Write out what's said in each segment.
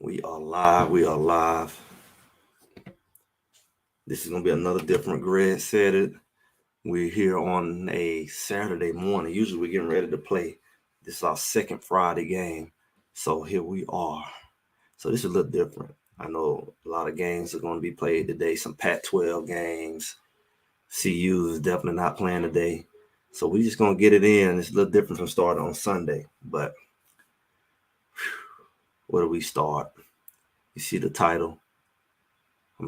We are live. We are live. This is gonna be another different. Greg said it. We're here on a Saturday morning. Usually we're getting ready to play. This is our second Friday game. So here we are. So this is a little different. I know a lot of games are going to be played today. Some Pac-12 games. CU is definitely not playing today. So we're just gonna get it in. It's a little different from starting on Sunday. But where do we start? You see the title.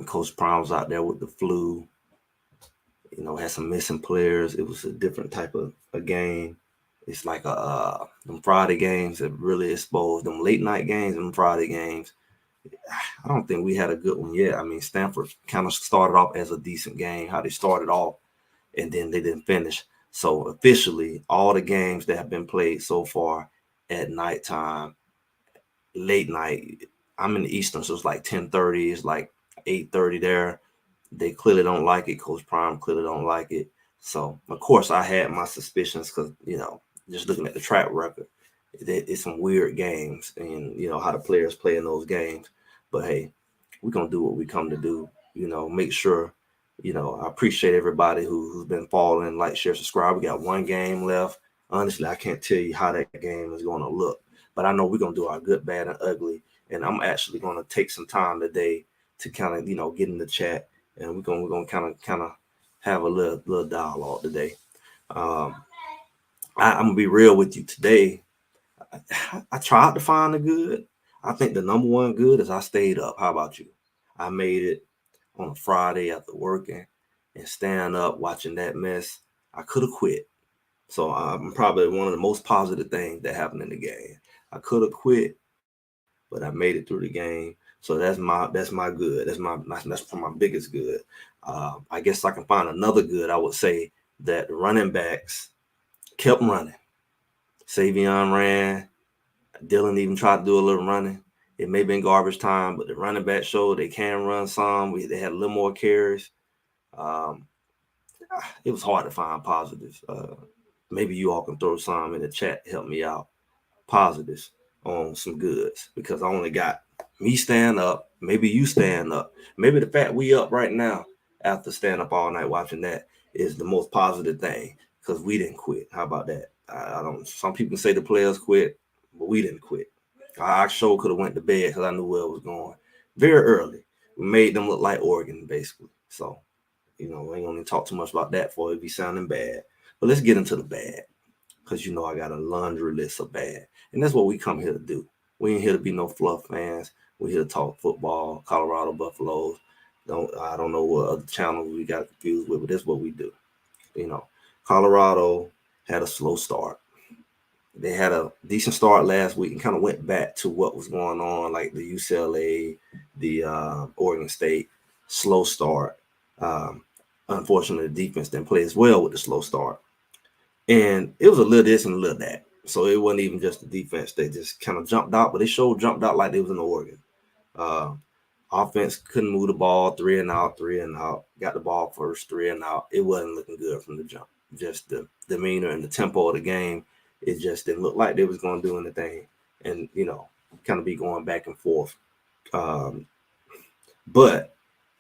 Coach Prime out there with the flu. Had some missing players. It was a different type of a game. It's like them Friday games that really exposed them late night games and Friday games. I don't think we had a good one yet. I mean, Stanford kind of started off as a decent game, how they started off, and then they didn't finish. So officially, all the games that have been played so far at nighttime, late night, I'm in the Eastern, so it's like 10:30, it's like 8:30 there. They clearly don't like it. Coach Prime clearly don't like it. So, of course, I had my suspicions because, just looking at the track record, it's some weird games and, how the players play in those games. But, hey, we're going to do what we come to do, make sure, I appreciate everybody who's been following, like, share, subscribe. We got one game left. Honestly, I can't tell you how that game is going to look. But I know we're going to do our good, bad, and ugly. And I'm actually going to take some time today to kind of, get in the chat. And we're gonna kind of have a little dialogue today. I'm gonna be real with you today. I tried to find the good. I think the number one good is I stayed up. How about you? I made it on a Friday after working and staying up watching that mess. I could have quit. So I'm probably one of the most positive things that happened in the game. I could have quit, but I made it through the game. So that's my good. That's for my biggest good. I guess I can find another good. I would say that the running backs kept running. Savion ran. Dylan even tried to do a little running. It may have been garbage time, but the running back showed they can run some. They had a little more carries. It was hard to find positives. Maybe you all can throw some in the chat, help me out. Positives on some goods, because I only got me stand up, maybe you stand up, maybe the fact we up right now after staying up all night watching that is the most positive thing, because we didn't quit. How about that? I don't. Some people say the players quit, but we didn't quit. I sure could have went to bed because I knew where it was going very early. We made them look like Oregon, basically. So, we ain't gonna talk too much about that for it be sounding bad. But let's get into the bad, because I got a laundry list of bad. And that's what we come here to do. We ain't here to be no fluff fans. We're here to talk football, Colorado Buffaloes. I don't know what other channels we got confused with, but that's what we do. Colorado had a slow start. They had a decent start last week and kind of went back to what was going on, like the UCLA, the Oregon State, slow start. Unfortunately, the defense didn't play as well with the slow start. And it was a little this and a little that. So it wasn't even just the defense. They just kind of jumped out, but they jumped out like they was in Oregon. Offense couldn't move the ball, 3 and out. Got the ball first, 3 and out. It wasn't looking good from the jump. Just the demeanor and the tempo of the game, it just didn't look like they was going to do anything. And, kind of be going back and forth. But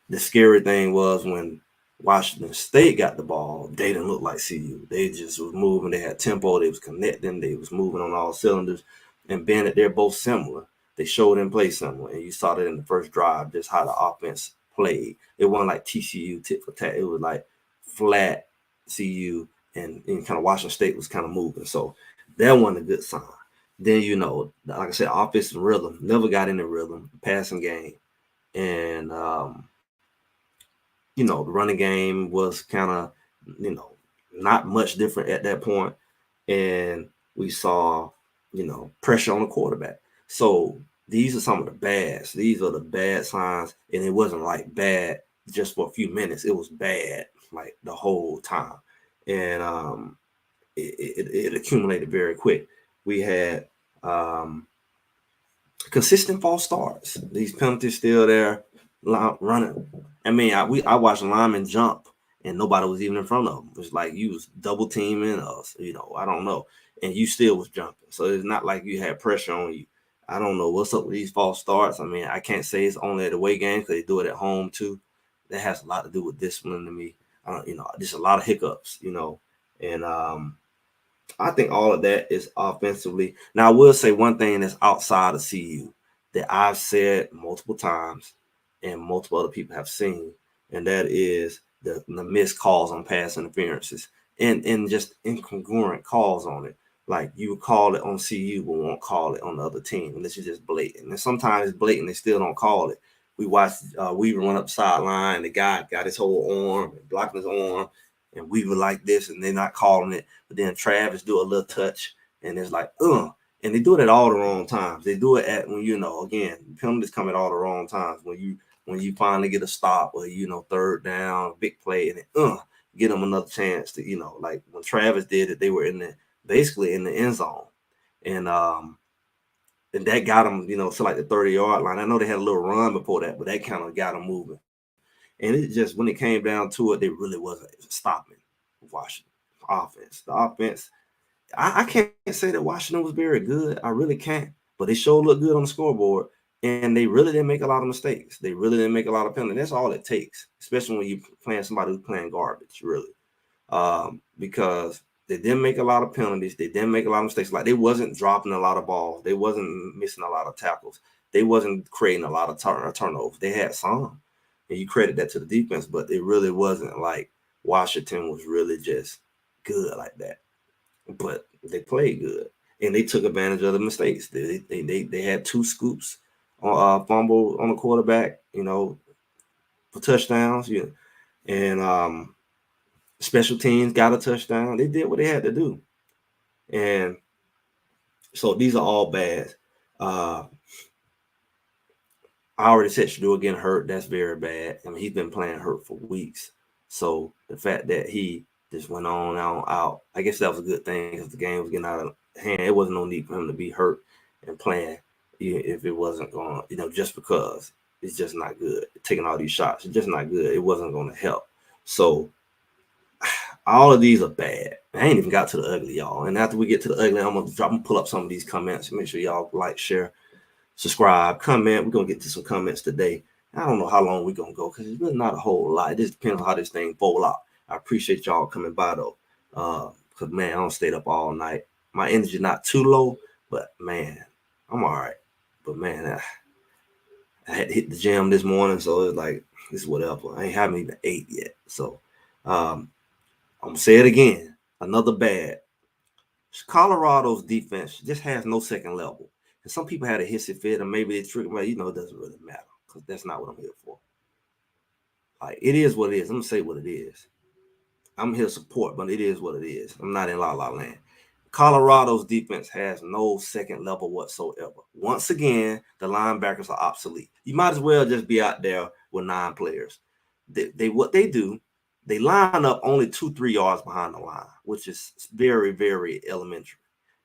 the scary thing was when Washington State got the ball, they didn't look like CU. They just was moving. They had tempo. They was connecting. They was moving on all cylinders. And being that they're both similar, they showed and play similar. And you saw that in the first drive, just how the offense played. It wasn't like TCU tit for tat. It was like flat CU, and kind of Washington State was kind of moving. So that wasn't a good sign. Then, like I said, offensive rhythm, never got in the rhythm, passing game. And, the running game was kind of, not much different at that point. And we saw, pressure on the quarterback. So these are some of the bads. These are the bad signs. And it wasn't like bad just for a few minutes. It was bad like the whole time. And it accumulated very quick. We had consistent false starts. These penalties still there, running. I mean, I watched linemen jump and nobody was even in front of them. It's like you was double teaming us, I don't know. And you still was jumping. So it's not like you had pressure on you. I don't know what's up with these false starts. I mean, I can't say it's only at away games because they do it at home too. That has a lot to do with discipline to me. Just a lot of hiccups, and I think all of that is offensively. Now, I will say one thing that's outside of CU that I've said multiple times and multiple other people have seen, and that is the missed calls on pass interferences and just incongruent calls on it. Like you would call it on CU, but won't call it on the other team unless it's just blatant. And sometimes it's blatant, they still don't call it. We watched Weaver run up the sideline. The guy got his whole arm, blocking his arm, and Weaver like this, and they're not calling it. But then Travis do a little touch, and it's like, and they do it at all the wrong times. They do it at when again, penalties come at all the wrong times. When you finally get a stop or third down, big play, and then get them another chance to like when Travis did it, they were basically in the end zone, and that got them to like the 30-yard line. I know they had a little run before that, but that kind of got them moving. And it just when it came down to it, they really wasn't stopping Washington offense. The offense, I can't say that Washington was very good. I really can't. But they sure looked good on the scoreboard. And they really didn't make a lot of mistakes. They really didn't make a lot of penalties. That's all it takes, especially when you're playing somebody who's playing garbage, really. Because they didn't make a lot of penalties. They didn't make a lot of mistakes. Like they wasn't dropping a lot of balls. They wasn't missing a lot of tackles. They wasn't creating a lot of turnovers. They had some. And you credit that to the defense, but it really wasn't like Washington was really just good like that. But they played good, and they took advantage of the mistakes. They had 2 scoops on fumble on the quarterback, for touchdowns. Yeah, and special teams got a touchdown. They did what they had to do, and so these are all bad. I already said Shador getting hurt. That's very bad. I mean, he's been playing hurt for weeks. So the fact that he just went on out, I guess that was a good thing because the game was getting out of hand. It wasn't no need for him to be hurt and playing if it wasn't going, just because it's just not good. Taking all these shots, it's just not good. It wasn't going to help. So all of these are bad. I ain't even got to the ugly, y'all. And after we get to the ugly, I'm gonna pull up some of these comments. Make sure y'all like, share, subscribe, comment. We're gonna get to some comments today. I don't know how long we're gonna go because it's really not a whole lot. It just depends on how this thing fold out. I appreciate y'all coming by though. Cause man, I don't stay up all night. My energy not too low, but man, I'm all right. But man, I had to hit the gym this morning, so it's like it's whatever. I haven't even ate yet. So I'm gonna say it again. Another bad. Colorado's defense just has no second level. And some people had a hissy fit, or maybe they trick me. It doesn't really matter because that's not what I'm here for. Like it is what it is. I'm gonna say what it is. I'm here to support, but it is what it is. I'm not in La La Land. Colorado's defense has no second level whatsoever. Once again, the linebackers are obsolete. You might as well just be out there with 9 players. What they do, they line up only 2-3 yards behind the line, which is very, very elementary.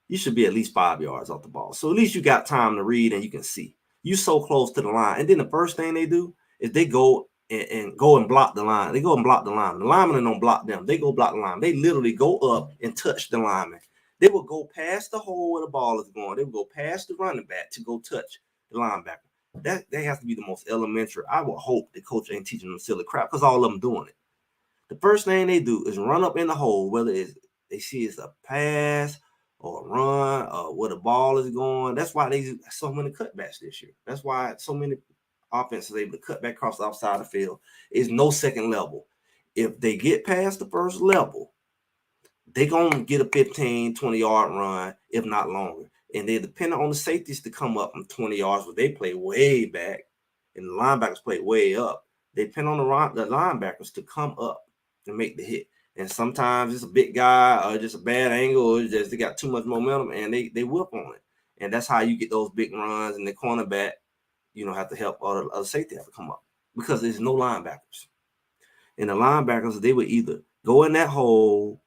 You should be at least 5 yards off the ball. So at least you got time to read and you can see. You so close to the line. And then the first thing they do is they go and go and block the line. They go and block the line. The linemen don't block them. They go block the line. They literally go up and touch the lineman. They will go past the hole where the ball is going. They will go past the running back to go touch the linebacker. That has to be the most elementary. I would hope the coach ain't teaching them silly crap because all of them doing it. The first thing they do is run up in the hole, whether they see it's a pass or a run or where the ball is going. That's why they so many cutbacks this year. That's why so many offenses able to cut back across the outside of the field. Is no second level. If they get past the first level, they're going to get a 15, 20-yard run, if not longer. And they're dependent on the safeties to come up from 20 yards, where they play way back, and the linebackers play way up. They depend on the linebackers to come up and make the hit. And sometimes it's a big guy or just a bad angle or just they got too much momentum and they whip on it. And that's how you get those big runs, and the cornerback, have to help other safety have to come up because there's no linebackers. And the linebackers, they would either go in that hole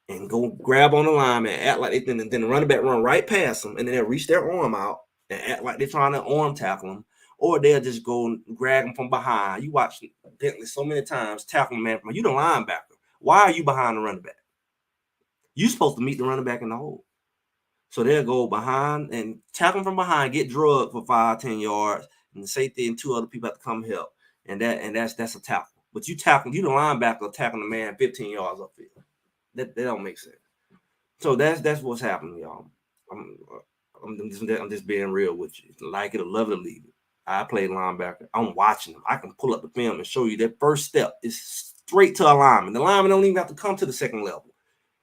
and go grab on the lineman, act like they then the running back run right past them, and then they'll reach their arm out and act like they're trying to arm tackle them, or they'll just go and grab them from behind. You watch Bentley so many times tackling man from you the linebacker. Why are you behind the running back? You're supposed to meet the running back in the hole. So they'll go behind and tackle from behind, get drugged for 5-10 yards, and the safety and 2 other people have to come help. And that's a tackle. But you the linebacker tackling the man 15 yards upfield. That don't make sense. So that's what's happening, y'all. I'm just being real with you. Like it or love it or leave it. I play linebacker. I'm watching them. I can pull up the film and show you that first step is straight to a lineman. The lineman don't even have to come to the second level.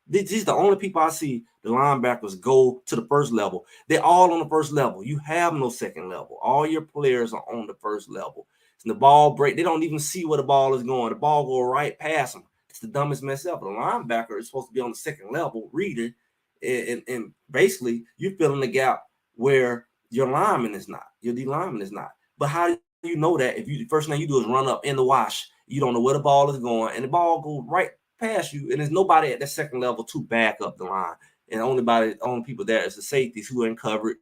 These are the only people I see the linebackers go to the first level. They're all on the first level. You have no second level. All your players are on the first level. And the ball break, they don't even see where the ball is going. The ball go right past them. It's the dumbest mess ever. The linebacker is supposed to be on the second level, reading, and basically you're filling the gap where your lineman is not, your D lineman is not. But how do you know that if the first thing you do is run up in the wash, you don't know where the ball is going, and the ball goes right past you, and there's nobody at that second level to back up the line, and only people there is the safeties who are in coverage,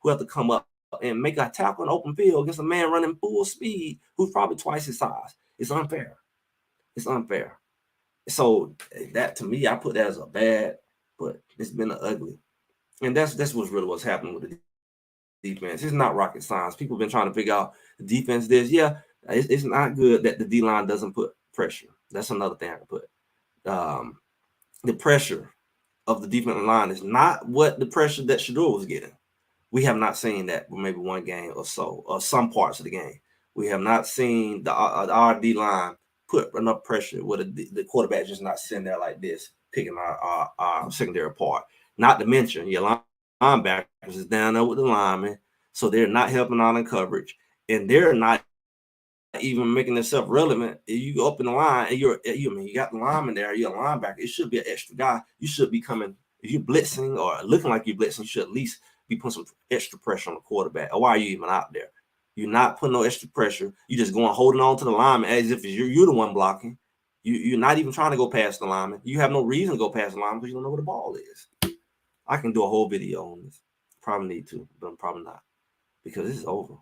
who have to come up and make a tackle in open field against a man running full speed who's probably twice his size. It's unfair. It's unfair. So that, to me, I put that as a bad, but it's been an ugly, and that's what's happening with the defense. It's not rocket science. People have been trying to figure out the defense. It's not good that the D line doesn't put pressure. That's another thing I can put. The pressure of the defensive line is not what the pressure that Shador was getting. We have not seen that for maybe one game or so, or some parts of the game. We have not seen the RD line put enough pressure where the quarterback just not sitting there like this, picking our secondary apart. Not to mention your linebackers is down there with the linemen, so they're not helping out in coverage, and they're not even making themselves relevant. You go up in the line and you got the lineman there, you're a linebacker. It should be an extra guy. You should be coming, if you're blitzing or looking like you're blitzing, you should at least be putting some extra pressure on the quarterback. Or why are you even out there? You're not putting no extra pressure. You're just going holding on to the lineman as if you're the one blocking. You're not even trying to go past the lineman. You have no reason to go past the lineman because you don't know where the ball is. I can do a whole video on this. Probably need to, but I'm probably not, because this is over.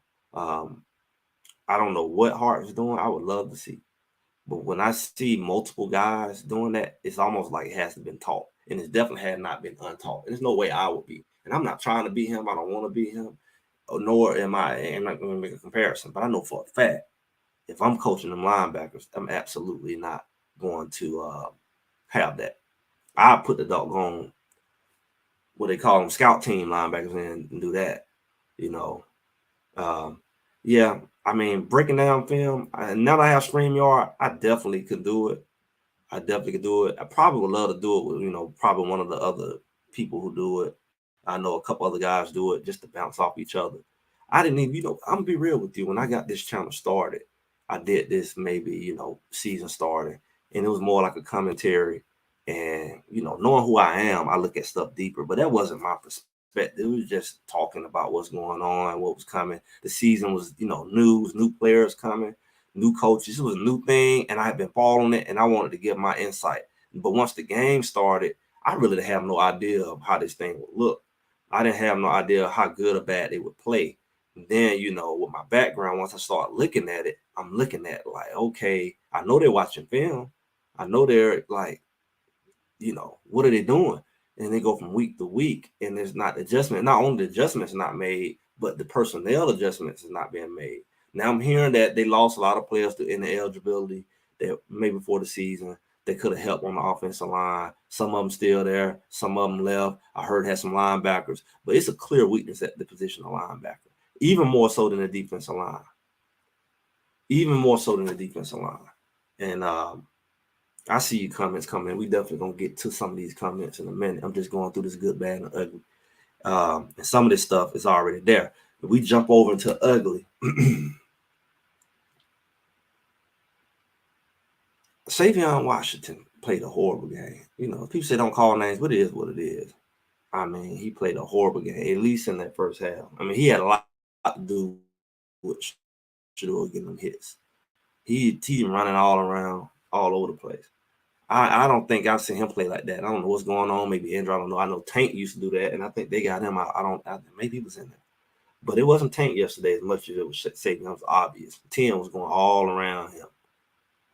I don't know what Hart is doing. I would love to see. But when I see multiple guys doing that, it's almost like it hasn't been taught. And it definitely had not been untaught. And there's no way I would be. And I'm not trying to beat him. I don't want to beat him. Nor am I'm not going to make a comparison. But I know for a fact, if I'm coaching them linebackers, I'm absolutely not going to have that. I put the doggone, what they call them, scout team linebackers in and do that. Yeah, I mean, breaking down film, now that I have StreamYard, I definitely could do it. I probably would love to do it with, probably one of the other people who do it. I know a couple other guys do it just to bounce off each other. I didn't even, I'm going to be real with you. When I got this channel started, I did this maybe, season starting, and it was more like a commentary. And, knowing who I am, I look at stuff deeper, but that wasn't my perspective. It was just talking about what's going on, what was coming. The season was, new players coming, new coaches. It was a new thing, and I had been following it, and I wanted to give my insight. But once the game started, I really didn't have no idea of how this thing would look. I didn't have no idea how good or bad they would play. And then, with my background, once I started looking at it, I'm looking at like, okay, I know they're watching film. I know they're like, what are they doing? And they go from week to week, and there's not adjustment. Not only the adjustments not made, but the personnel adjustments is not being made. Now I'm hearing that they lost a lot of players in the eligibility that maybe before the season that could have helped on the offensive line. Some of them still there, some of them left. I heard had some linebackers, but it's a clear weakness at the position of linebacker, even more so than the defensive line. And I see your comments coming. We definitely gonna get to some of these comments in a minute. I'm just going through this good, bad, and ugly. And some of this stuff is already there. If we jump over into ugly, Savion Washington played a horrible game. People say don't call names, but it is what it is. I mean, he played a horrible game, at least in that first half. I mean, he had a lot to do with Shador getting them hits. He running all around, all over the place. I don't think I've seen him play like that. I don't know what's going on. Maybe Andrew, I don't know. I know Tank used to do that, and I think they got him out. Maybe he was in there. But it wasn't Tank yesterday as much as it was Savion. It was obvious. Tim was going all around him.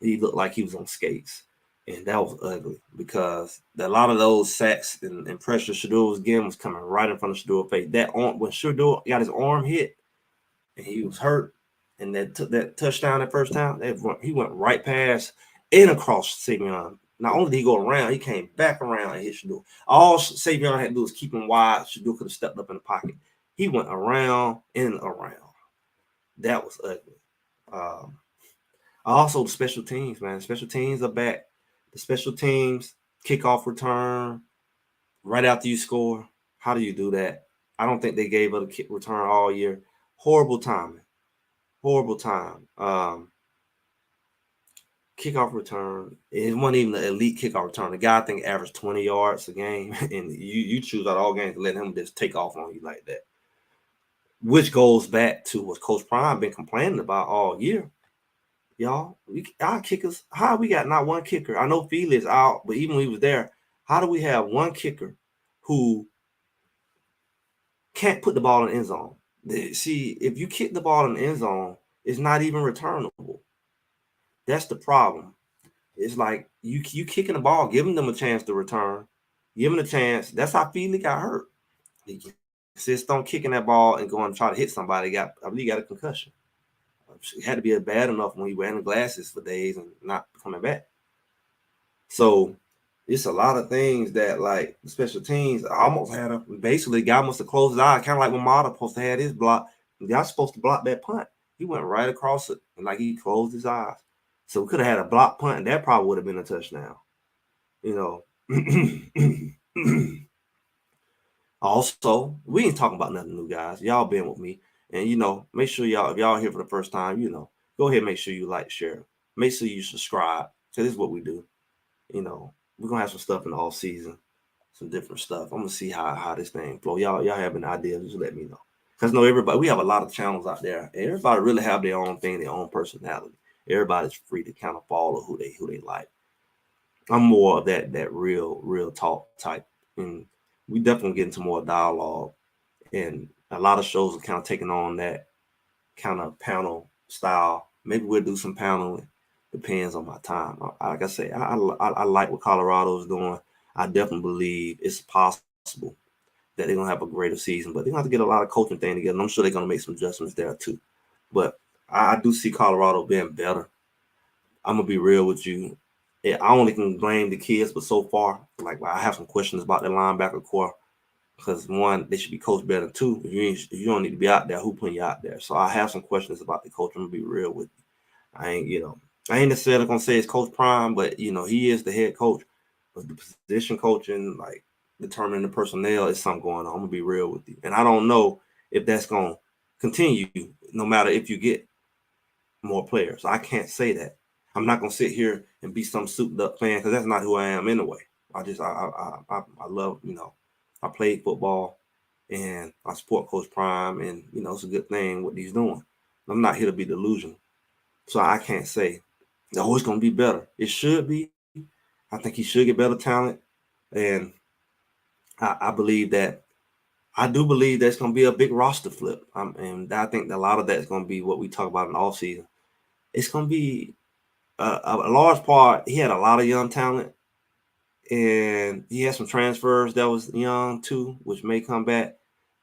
He looked like he was on skates. And that was ugly because a lot of those sacks and pressure Shador was getting was coming right in front of Shador's face. That arm, when Shador got his arm hit and he was hurt, and that touchdown that first time, he went right past and across Savion. Not only did he go around, he came back around and hit Shador. All Savion had to do was keep him wide. Shador could have stepped up in the pocket. He went around and around. That was ugly. Also, the special teams, man. Special teams are back. The special teams kickoff return right after you score. How do you do that? I don't think they gave up a kick return all year. Horrible timing. Horrible time. Kickoff return. It wasn't even the elite kickoff return. The guy I think averaged 20 yards a game, and you choose out all games to let him just take off on you like that. Which goes back to what Coach Prime been complaining about all year. Y'all, our kickers, how we got not one kicker? I know Feely is out, but even when he was there, how do we have one kicker who can't put the ball in the end zone? See, if you kick the ball in the end zone, it's not even returnable. That's the problem. It's like you kicking the ball, giving them a chance to return, giving a chance. That's how Feely got hurt. He insists on kicking that ball and going to try to hit somebody. I believe he got a concussion. It had to be bad enough when he wearing the glasses for days and not coming back. So it's a lot of things that, like, special teams almost had basically guy must have closed his eye, kind of like when Mata supposed to have his block. The guy's supposed to block that punt. He went right across it and like he closed his eyes. So we could have had a block punt, and that probably would have been a touchdown. You know. Also, we ain't talking about nothing new, guys. Y'all been with me. And, make sure y'all, if y'all here for the first time, go ahead and make sure you like, share. Make sure you subscribe. So this is what we do. We're going to have some stuff in the off season, some different stuff. I'm going to see how this thing flow. Y'all have an idea, just let me know. Because everybody, we have a lot of channels out there. And everybody really have their own thing, their own personality. Everybody's free to kind of follow who they like. I'm more of that real talk type. And we definitely get into more dialogue, and a lot of shows are kind of taking on that kind of panel style. Maybe we'll do some paneling. Depends on my time. Like I say, I like what Colorado's doing. I definitely believe it's possible that they're gonna have a greater season, but they're gonna have to get a lot of coaching thing together. And I'm sure they're gonna make some adjustments there too. But I do see Colorado being better. I'm gonna be real with you. I only can blame the kids, but so far, like, I have some questions about the linebacker core. Because one, they should be coached better. Two, if you don't need to be out there, who putting you out there? So I have some questions about the coach. I'm gonna be real with you. I ain't necessarily gonna say it's Coach Prime, but he is the head coach. But the position coaching, like determining the personnel, is something going on. I'm gonna be real with you. And I don't know if that's gonna continue, no matter if you get more players. I can't say that. I'm not gonna sit here and be some souped up fan, because that's not who I am anyway. I love, I played football and I support Coach Prime, and it's a good thing what he's doing. I'm not here to be delusional. So I can't say, oh, it's gonna be better. It should be. I think he should get better talent. And I believe that I do believe there's gonna be a big roster flip. And I think that a lot of that's gonna be what we talk about in the offseason. It's gonna be a large part. He had a lot of young talent, and he had some transfers that was young too, which may come back.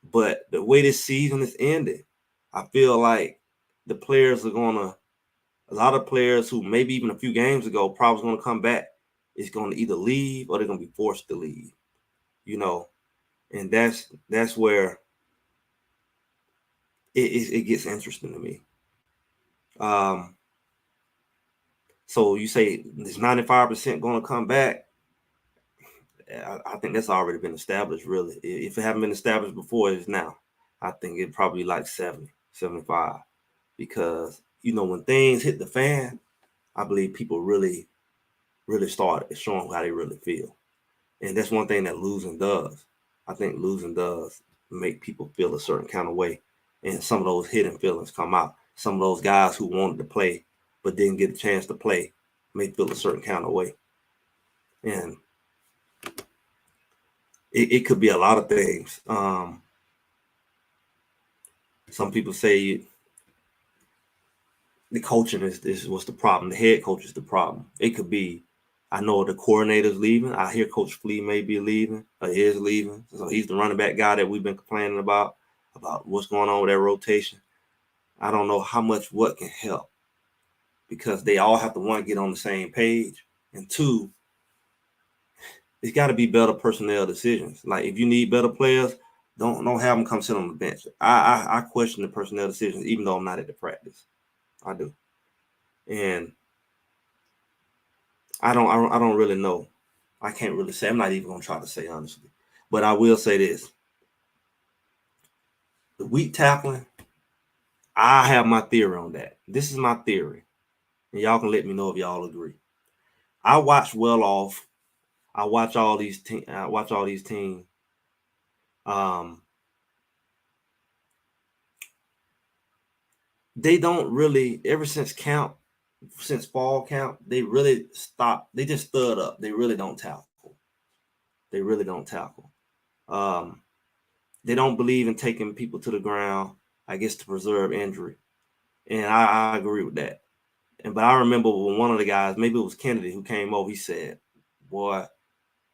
But the way this season is ended, I feel like the players are a lot of players who maybe even a few games ago probably going to come back, is going to either leave or they're going to be forced to leave, and that's where it gets interesting to me. So you say this 95% going to come back. I think that's already been established, really. If it haven't been established before, it's now. I think it probably like 70, 75. Because, when things hit the fan, I believe people really, really start showing how they really feel. And that's one thing that losing does. I think losing does make people feel a certain kind of way. And some of those hidden feelings come out. Some of those guys who wanted to play but didn't get a chance to play may feel a certain kind of way. And it could be a lot of things. Some people say the coaching is what's the problem. The head coach is the problem. It could be I know the coordinator's leaving. I hear Coach Flea may be leaving or is leaving. So he's the running back guy that we've been complaining about what's going on with that rotation. I don't know how much what can help because they all have to, one, get on the same page, and two, it's got to be better personnel decisions. Like if you need better players, don't have them come sit on the bench. I question the personnel decisions, even though I'm not at the practice. I do, and I don't really know. I can't really say. I'm not even gonna try to say honestly, but I will say this: the weak tackling. I have my theory on that. This is my theory, and y'all can let me know if y'all agree. I watch well off. I watch all these teams. They don't really, ever since fall camp, they really stopped. They just stud up. They really don't tackle. They really don't tackle. They don't believe in taking people to the ground, I guess, to preserve injury. And I agree with that. But I remember when one of the guys, maybe it was Kennedy, who came over, he said, boy,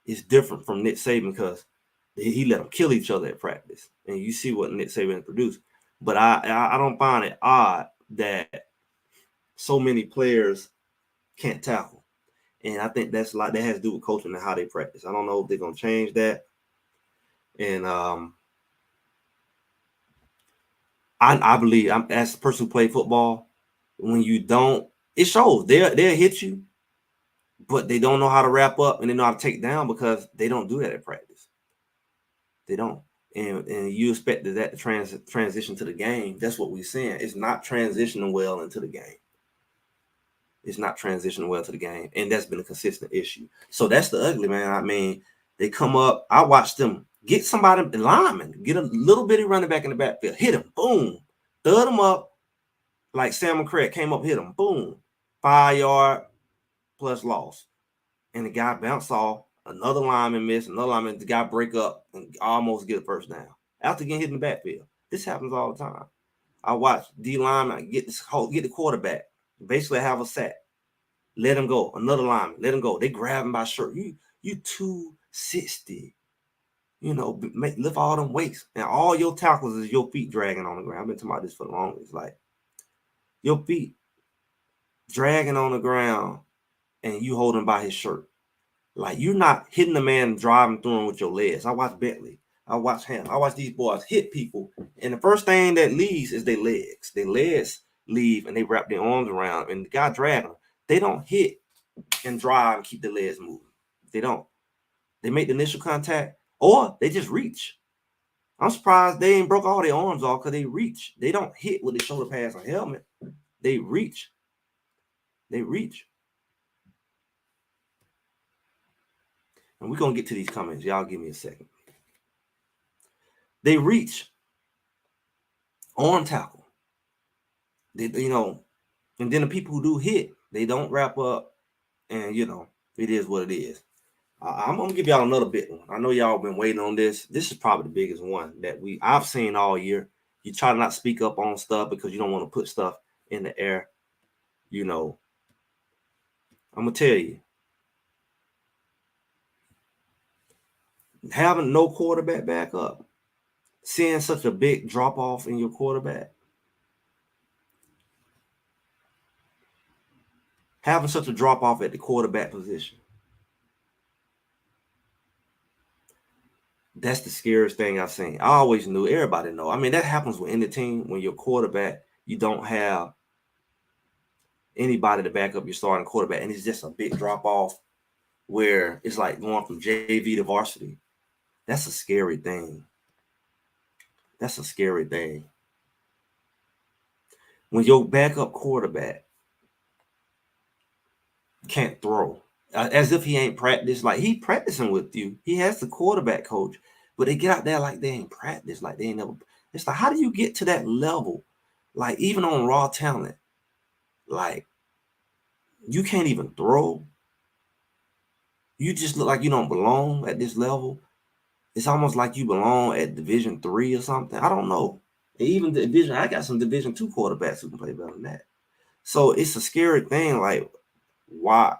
it's different from Nick Saban because he let them kill each other at practice. And you see what Nick Saban produced. But I don't find it odd that so many players can't tackle. And I think that's a lot that has to do with coaching and how they practice. I don't know if they're going to change that. And I believe, as a person who played football, when you don't, it shows. They'll hit you, but they don't know how to wrap up and they know how to take down because they don't do that at practice. They don't. And you expect that to transition to the game. That's what we're seeing. It's not transitioning well into the game. It's not transitioning well to the game. And that's been a consistent issue. So that's the ugly, man. I mean, they come up. I watched them get somebody, the lineman, get a little bitty running back in the backfield, hit him, boom, thud him up like Sam McCray came up, hit him, boom, 5 yard plus loss. And the guy bounced off, another lineman missed, another lineman, the guy break up and almost get a first down after getting hit in the backfield. This happens all the time. I watch D lineman get the quarterback, basically have a sack, let him go. Another lineman, let him go. They grab him by shirt. You 260, lift all them weights, and all your tackles is your feet dragging on the ground. I've been talking about this for the longest. Like your feet dragging on the ground, and you holding by his shirt. Like you're not hitting the man and driving through him with your legs. I watch Bentley. I watch him. I watch these boys hit people, and the first thing that leaves is their legs. Their legs leave, and they wrap their arms around, and the guy dragging them. They don't hit and drive and keep their legs moving. They don't. They make the initial contact, or they just reach. I'm surprised they ain't broke all their arms off because they reach. They don't hit with the shoulder pads and helmet. They reach. They reach. And we're going to get to these comments. Y'all give me a second. They reach on tackle. They, and then the people who do hit, they don't wrap up. And, it is what it is. I'm going to give y'all another big one. I know y'all been waiting on this. This is probably the biggest one that I've seen all year. You try to not speak up on stuff because you don't want to put stuff in the air. I'm going to tell you. Having no quarterback backup, seeing such a big drop off in your quarterback, having such a drop off at the quarterback position, that's the scariest thing I've seen. I always knew, everybody know. I mean, that happens with any team. When your quarterback, you don't have anybody to back up your starting quarterback, and it's just a big drop off where it's like going from JV to varsity. That's a scary thing. That's a scary thing. When your backup quarterback can't throw, as if he ain't practiced, like he practicing with you. He has the quarterback coach, but they get out there like they ain't practiced, like they ain't never. It's like, how do you get to that level? Like even on raw talent, like you can't even throw. You just look like you don't belong at this level. It's almost like you belong at Division III or something. I don't know. Even the division, I got some Division II quarterbacks who can play better than that. So it's a scary thing. Like, why?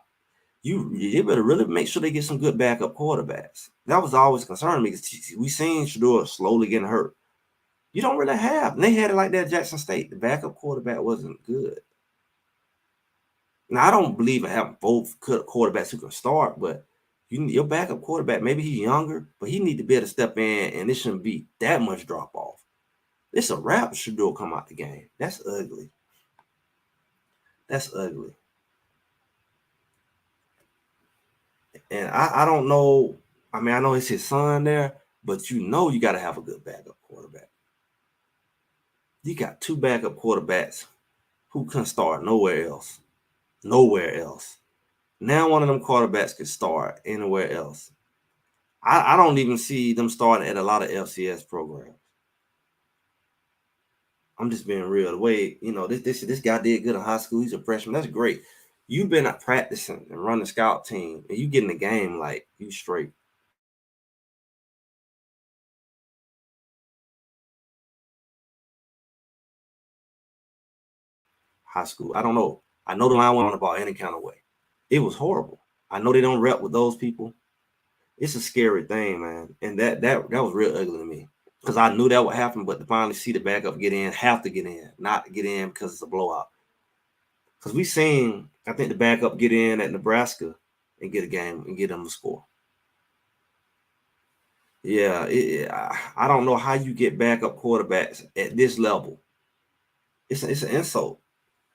you better really make sure they get some good backup quarterbacks. That was always concerning me because we seen Shador slowly getting hurt. You don't really have. And they had it like that at Jackson State. The backup quarterback wasn't good. Now I don't believe in having both quarterbacks who can start, but your backup quarterback, maybe he's younger, but he need to be able to step in, and it shouldn't be that much drop off. It's a wrap. Shador come out the game. That's ugly. That's ugly. And I don't know. I mean, I know it's his son there, but you got to have a good backup quarterback. You got two backup quarterbacks who couldn't start nowhere else. Nowhere else. Now one of them quarterbacks can start anywhere else. I don't even see them starting at a lot of FCS programs. I'm just being real. The way, this guy did good in high school. He's a freshman. That's great. You've been practicing and running the scout team, and you get in the game like you straight. High school. I don't know. I know the line went on the ball any kind of way. It was horrible. I know they don't rep with those people. It's a scary thing, man. And that was real ugly to me. Because I knew that would happen, but to finally see the backup get in, have to get in, not get in because it's a blowout. Because we seen, I think the backup get in at Nebraska and get a game and get them a score. Yeah, I don't know how you get backup quarterbacks at this level. It's an insult.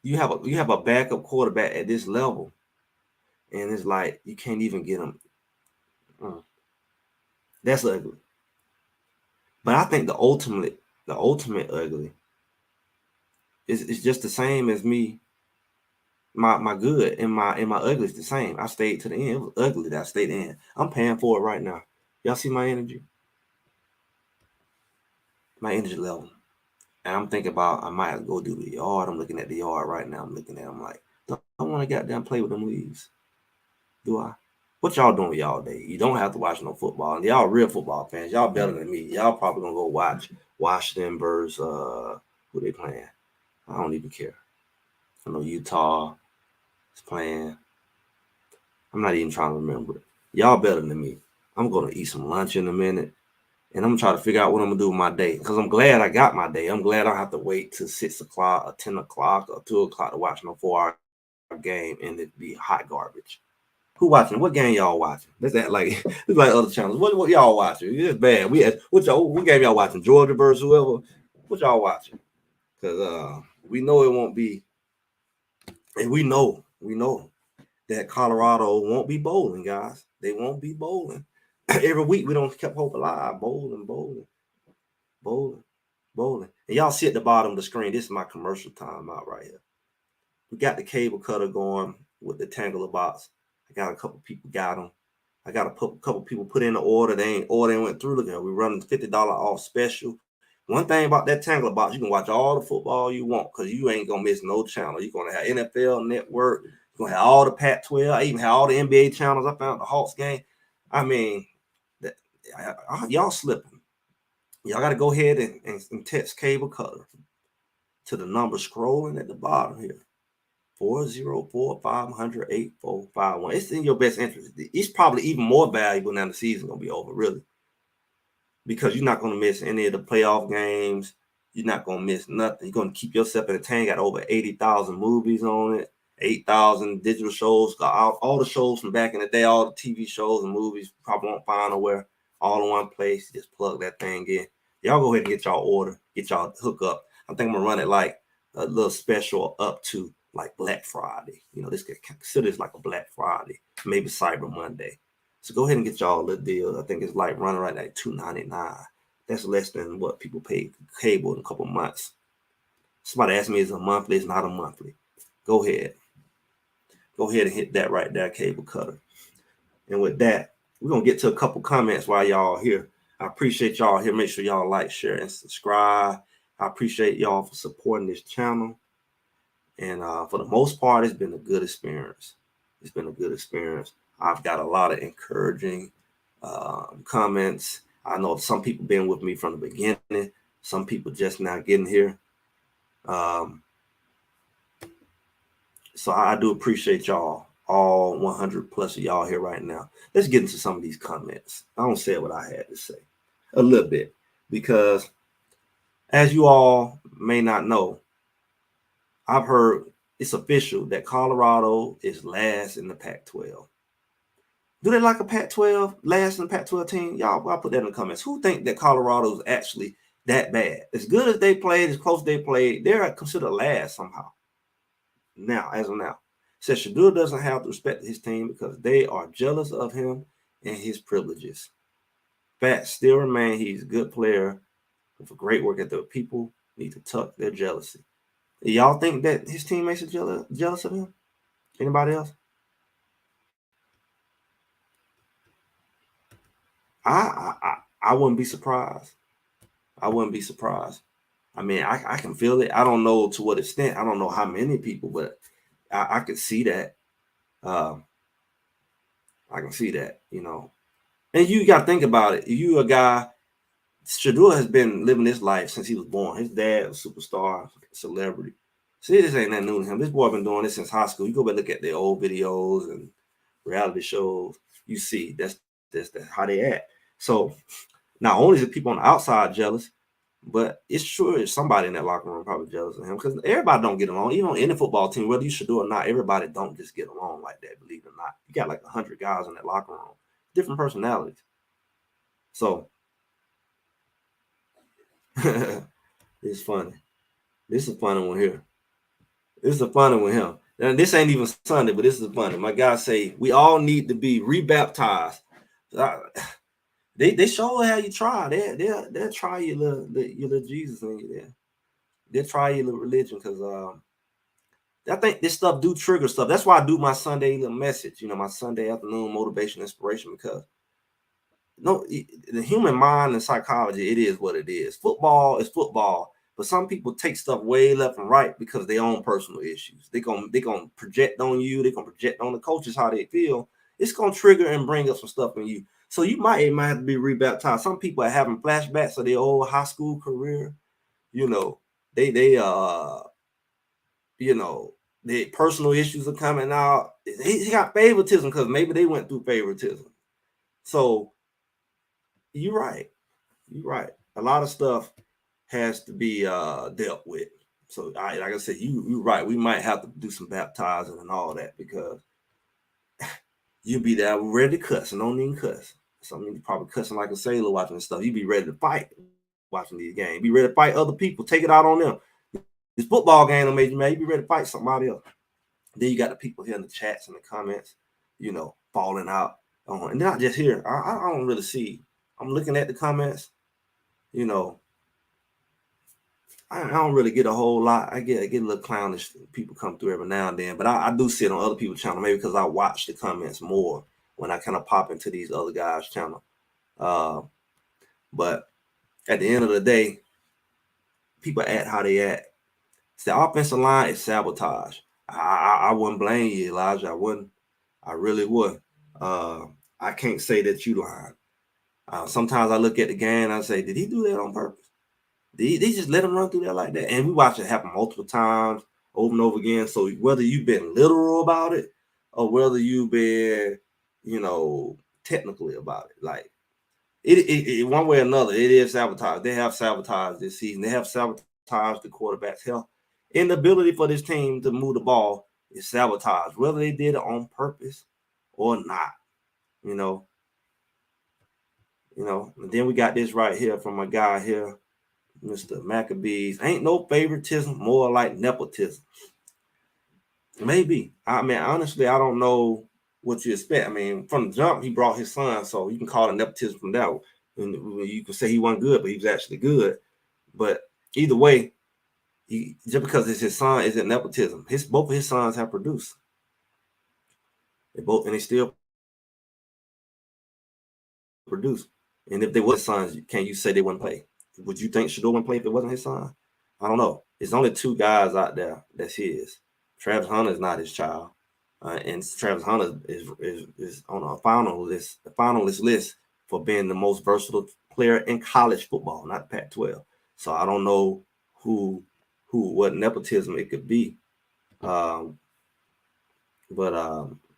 You have a backup quarterback at this level, and it's like you can't even get them. That's ugly. But I think the ultimate ugly is just the same as me. My good and my ugly is the same. I stayed to the end. It was ugly that I stayed in. I'm paying for it right now. Y'all see my energy? My energy level. And I'm thinking about I might go do the yard. I'm looking at the yard right now. I'm like, don't want to goddamn play with them leaves. Do I? What y'all doing y'all day? You don't have to watch no football. And y'all real football fans. Y'all better than me. Y'all probably gonna go watch Washington versus who they playing. I don't even care. I know Utah is playing. I'm not even trying to remember it. Y'all better than me. I'm gonna eat some lunch in a minute. And I'm gonna try to figure out what I'm gonna do with my day. Because I'm glad I got my day. I'm glad I don't have to wait till 6 o'clock or 10 o'clock or 2 o'clock to watch no 4-hour game and it be hot garbage. Who watching? What game y'all watching? That's that like it's like other channels. What y'all watching? It's bad. What game y'all watching? Georgia versus whoever. What y'all watching? Because we know it won't be, and we know that Colorado won't be bowling, guys. They won't be bowling. Every week we don't keep hope alive. Bowling. And y'all see at the bottom of the screen. This is my commercial time out right here. We got the cable cutter going with the Tanggula box. I got a couple people got them. I got a couple people put in the order. They went through. Look at it. We're running $50 off special. One thing about that Tanggula box, you can watch all the football you want because you ain't gonna miss no channel. You're gonna have NFL Network. You're gonna have all the Pac-12. I even have all the NBA channels. I found the Hawks game. I mean, y'all slipping. Y'all got to go ahead and text cable cutter to the number scrolling at the bottom here. 404-500-8451. It's in your best interest. It's probably even more valuable now the season's gonna be over, really, because you're not gonna miss any of the playoff games. You're not gonna miss nothing. You're gonna keep yourself entertained. Got over 80,000 movies on it, 8,000 digital shows. Got all the shows from back in the day, all the TV shows and movies. Probably won't find nowhere. All in one place. Just plug that thing in. Y'all go ahead and get y'all order, get y'all hook up. I think I'm gonna run it like a little special up to like Black Friday. This could consider this like a Black Friday, maybe Cyber Monday. So go ahead and get y'all the deal. I think it's like running right at $2.99. That's less than what people pay cable in a couple months. Somebody asked me, is it a monthly? It's not a monthly. Go ahead and hit that right there, cable cutter. And with that, we're gonna get to a couple comments while y'all here. I appreciate y'all here. Make sure y'all like, share, and subscribe. I appreciate y'all for supporting this channel. And for the most part, it's been a good experience. I've got a lot of encouraging comments. I know some people been with me from the beginning. Some people just now getting here. So I do appreciate y'all all 100 plus of y'all here right now. Let's get into some of these comments. I don't say what I had to say a little bit because, as you all may not know, I've heard it's official that Colorado is last in the Pac-12. Do they like a Pac-12, last in the Pac-12 team? Y'all, I'll put that in the comments. Who think that Colorado is actually that bad? As good as they played, as close as they played, they're considered last somehow. Now, as of now, says Shador doesn't have to respect his team because they are jealous of him and his privileges. Facts still remain he's a good player with a great work ethic. People need to tuck their jealousy. Y'all think that his teammates are jealous of him? Anybody else? I wouldn't be surprised. I wouldn't be surprised. I mean, I can feel it. I don't know to what extent. I don't know how many people, but I could see that. I can see that, And you got to think about it. You a guy, Shador has been living this life since he was born. His dad was a superstar, celebrity. See, this ain't that new to him. This boy been doing this since high school. You go back and look at their old videos and reality shows. You see, that's how they act. So not only is the people on the outside jealous, but it's sure somebody in that locker room probably jealous of him because everybody don't get along. Even on any football team, whether you should do or not, everybody don't just get along like that. Believe it or not, you got like 100 guys in that locker room, different personalities. So it's funny. This is a funny one here. This is a funny one here. And this ain't even Sunday, but this is funny. My guy say we all need to be rebaptized. They show how you try. They'll try your little Jesus in you there. They'll try your little religion because I think this stuff do trigger stuff. That's why I do my Sunday little message, my Sunday afternoon motivation, inspiration, because the human mind and psychology, it is what it is. Football is football, but some people take stuff way left and right because of their own personal issues. They're gonna project on you, they're gonna project on the coaches how they feel. It's gonna trigger and bring up some stuff in you. So you might have to be rebaptized. Some people are having flashbacks of their old high school career. Their personal issues are coming out. He got favoritism because maybe they went through favoritism. So you're right. You're right. A lot of stuff has to be dealt with. So like I said, you're right. We might have to do some baptizing and all that because you'll be there ready to cuss and don't even cuss. Some of you probably cussing like a sailor watching this stuff. You be ready to fight watching these games. Be ready to fight other people. Take it out on them. This football game that made you mad. You be ready to fight somebody else. Then you got the people here in the chats and the comments, falling out. And not just here. I don't really see. I'm looking at the comments. I don't really get a whole lot. I get a little clownish people come through every now and then, but I do see it on other people's channel, maybe because I watch the comments more when I kind of pop into these other guys' channel. But at the end of the day, people act how they act. The offensive line is sabotage. I wouldn't blame you, Elijah. I wouldn't. I really would. I can't say that you lying. Sometimes I look at the game and I say, did he do that on purpose? They just let him run through there like that. And we watch it happen multiple times over and over again. So whether you've been literal about it or whether you've been, technically about it, like it one way or another, it is sabotage. They have sabotaged this season. They have sabotaged the quarterback's health. And the ability for this team to move the ball is sabotaged, whether they did it on purpose or not, And then we got this right here from a guy here, Mr. Maccabees. Ain't no favoritism, more like nepotism. Maybe. I mean, honestly, I don't know what you expect. I mean, from the jump, he brought his son, so you can call it nepotism from that. And you can say he wasn't good, but he was actually good. But either way, just because it's his son isn't nepotism. Both of his sons have produced. And they still produce. And if they were sons, can you say they wouldn't play? Would you think Shador wouldn't play if it wasn't his son? I don't know. There's only two guys out there that's his. Travis Hunter is not his child, and Travis Hunter is on a finalist list for being the most versatile player in college football, not Pac-12. So I don't know what nepotism it could be, but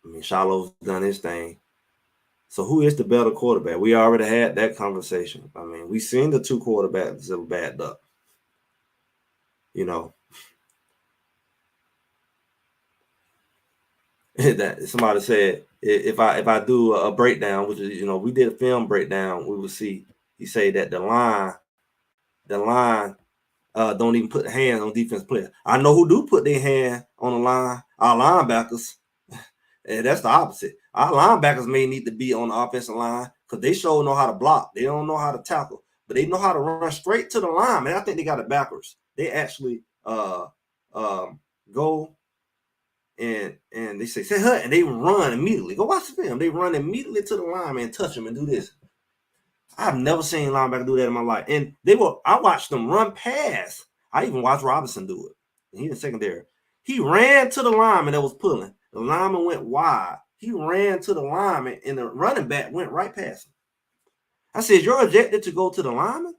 I mean, Shiloh's done his thing. So who is the better quarterback? We already had that conversation. I mean, we seen the two quarterbacks that were backed up. You know, that somebody said if I do a breakdown, which is we did a film breakdown, we would see he say that the line don't even put hands on defense players. I know who do put their hand on the line. Our linebackers. And that's the opposite. Our linebackers may need to be on the offensive line because they sure know how to block. They don't know how to tackle, but they know how to run straight to the line. Man, I think they got it backwards. They actually go and they say hut, and they run immediately. Go watch the film. They run immediately to the line and touch them and do this. I've never seen linebacker do that in my life. And I watched them run past. I even watched Robinson do it. And he in secondary. He ran to the lineman that was pulling. The lineman went wide. He ran to the lineman, and the running back went right past him. I said, you're ejected to go to the lineman?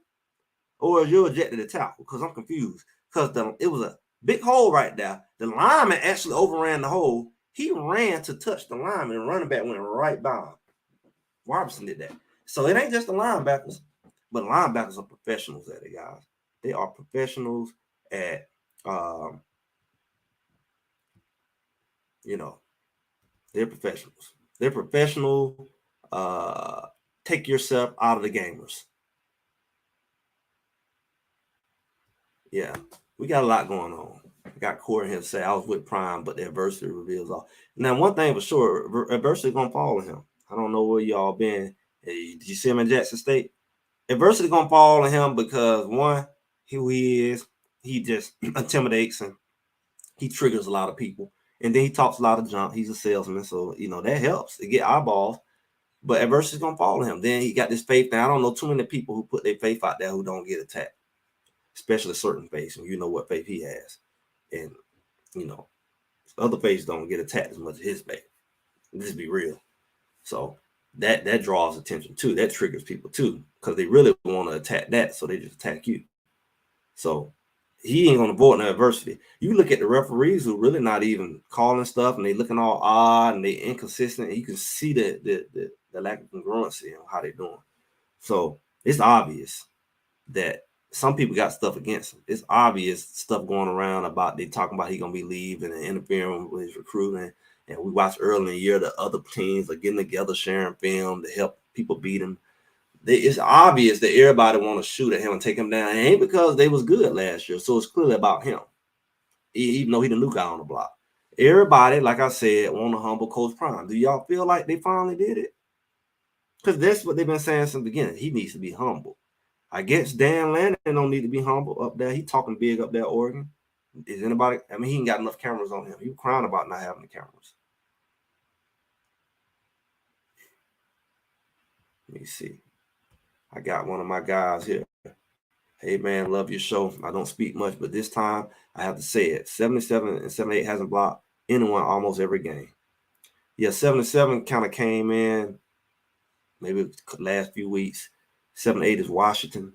Or is you ejected to tackle? Because I'm confused. Because it was a big hole right there. The lineman actually overran the hole. He ran to touch the lineman, and the running back went right by him. Robinson did that. So it ain't just the linebackers, but linebackers are professionals at it, guys. They are professionals at, they're professionals. They're professional. Take yourself out of the gamers. Yeah, we got a lot going on. I got Corey here to say I was with Prime, but the adversity reveals all. Now, one thing for sure, adversity gonna follow him. I don't know where y'all been. Hey, did you see him in Jackson State? Adversity gonna fall on him because one, who he is, he just intimidates and he triggers a lot of people, and then he talks a lot of junk. He's a salesman, so that helps to get eyeballs. But adversity's gonna fall on him. Then he got this faith. Now I don't know too many people who put their faith out there who don't get attacked, especially certain faiths, and you know what faith he has, and other faiths don't get attacked as much as his faith. Let's be real. So that draws attention too. That triggers people too, because they really want to attack that, so they just attack you. So he ain't gonna avoid no adversity. You look at the referees who really not even calling stuff, and they looking all odd and they inconsistent. And you can see the lack of congruency in how they're doing. So it's obvious that some people got stuff against him. It's obvious stuff going around about they talking about he gonna be leaving and interfering with his recruiting. And we watched early in the year the other teams are getting together, sharing film to help people beat him. It's obvious that everybody want to shoot at him and take him down. It ain't because they was good last year, so it's clearly about him. Even though he the new guy on the block, everybody, like I said, want to humble Coach Prime. Do y'all feel like they finally did it? Because that's what they've been saying since the beginning. He needs to be humble. I guess Dan Lannon don't need to be humble up there. He talking big up there, Oregon. Is anybody? I mean, he ain't got enough cameras on him. He was crying about not having the cameras. Let me see. I got one of my guys here. Hey man, love your show. I don't speak much, but this time I have to say it. 77 and 78 hasn't blocked anyone almost every game. Yeah, 77 kind of came in maybe the last few weeks. 78 is Washington.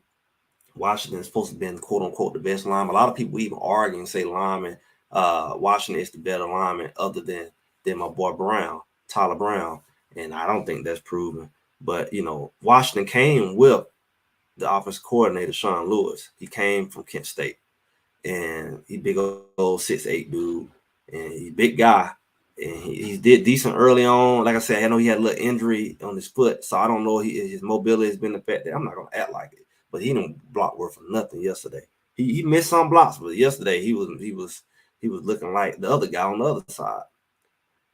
Washington is supposed to have been quote unquote the best lineman. A lot of people even argue and say lineman. Washington is the better lineman other than my boy Brown, Tyler Brown. And I don't think that's proven. But Washington came with the offensive coordinator, Sean Lewis. He came from Kent State. And he big old 6'8" dude. And he's a big guy. And he did decent early on. Like I said, I know he had a little injury on his foot. So I don't know his mobility has been affected. I'm not going to act like it. But he didn't block worth for nothing yesterday. He missed some blocks, but yesterday he was looking like the other guy on the other side.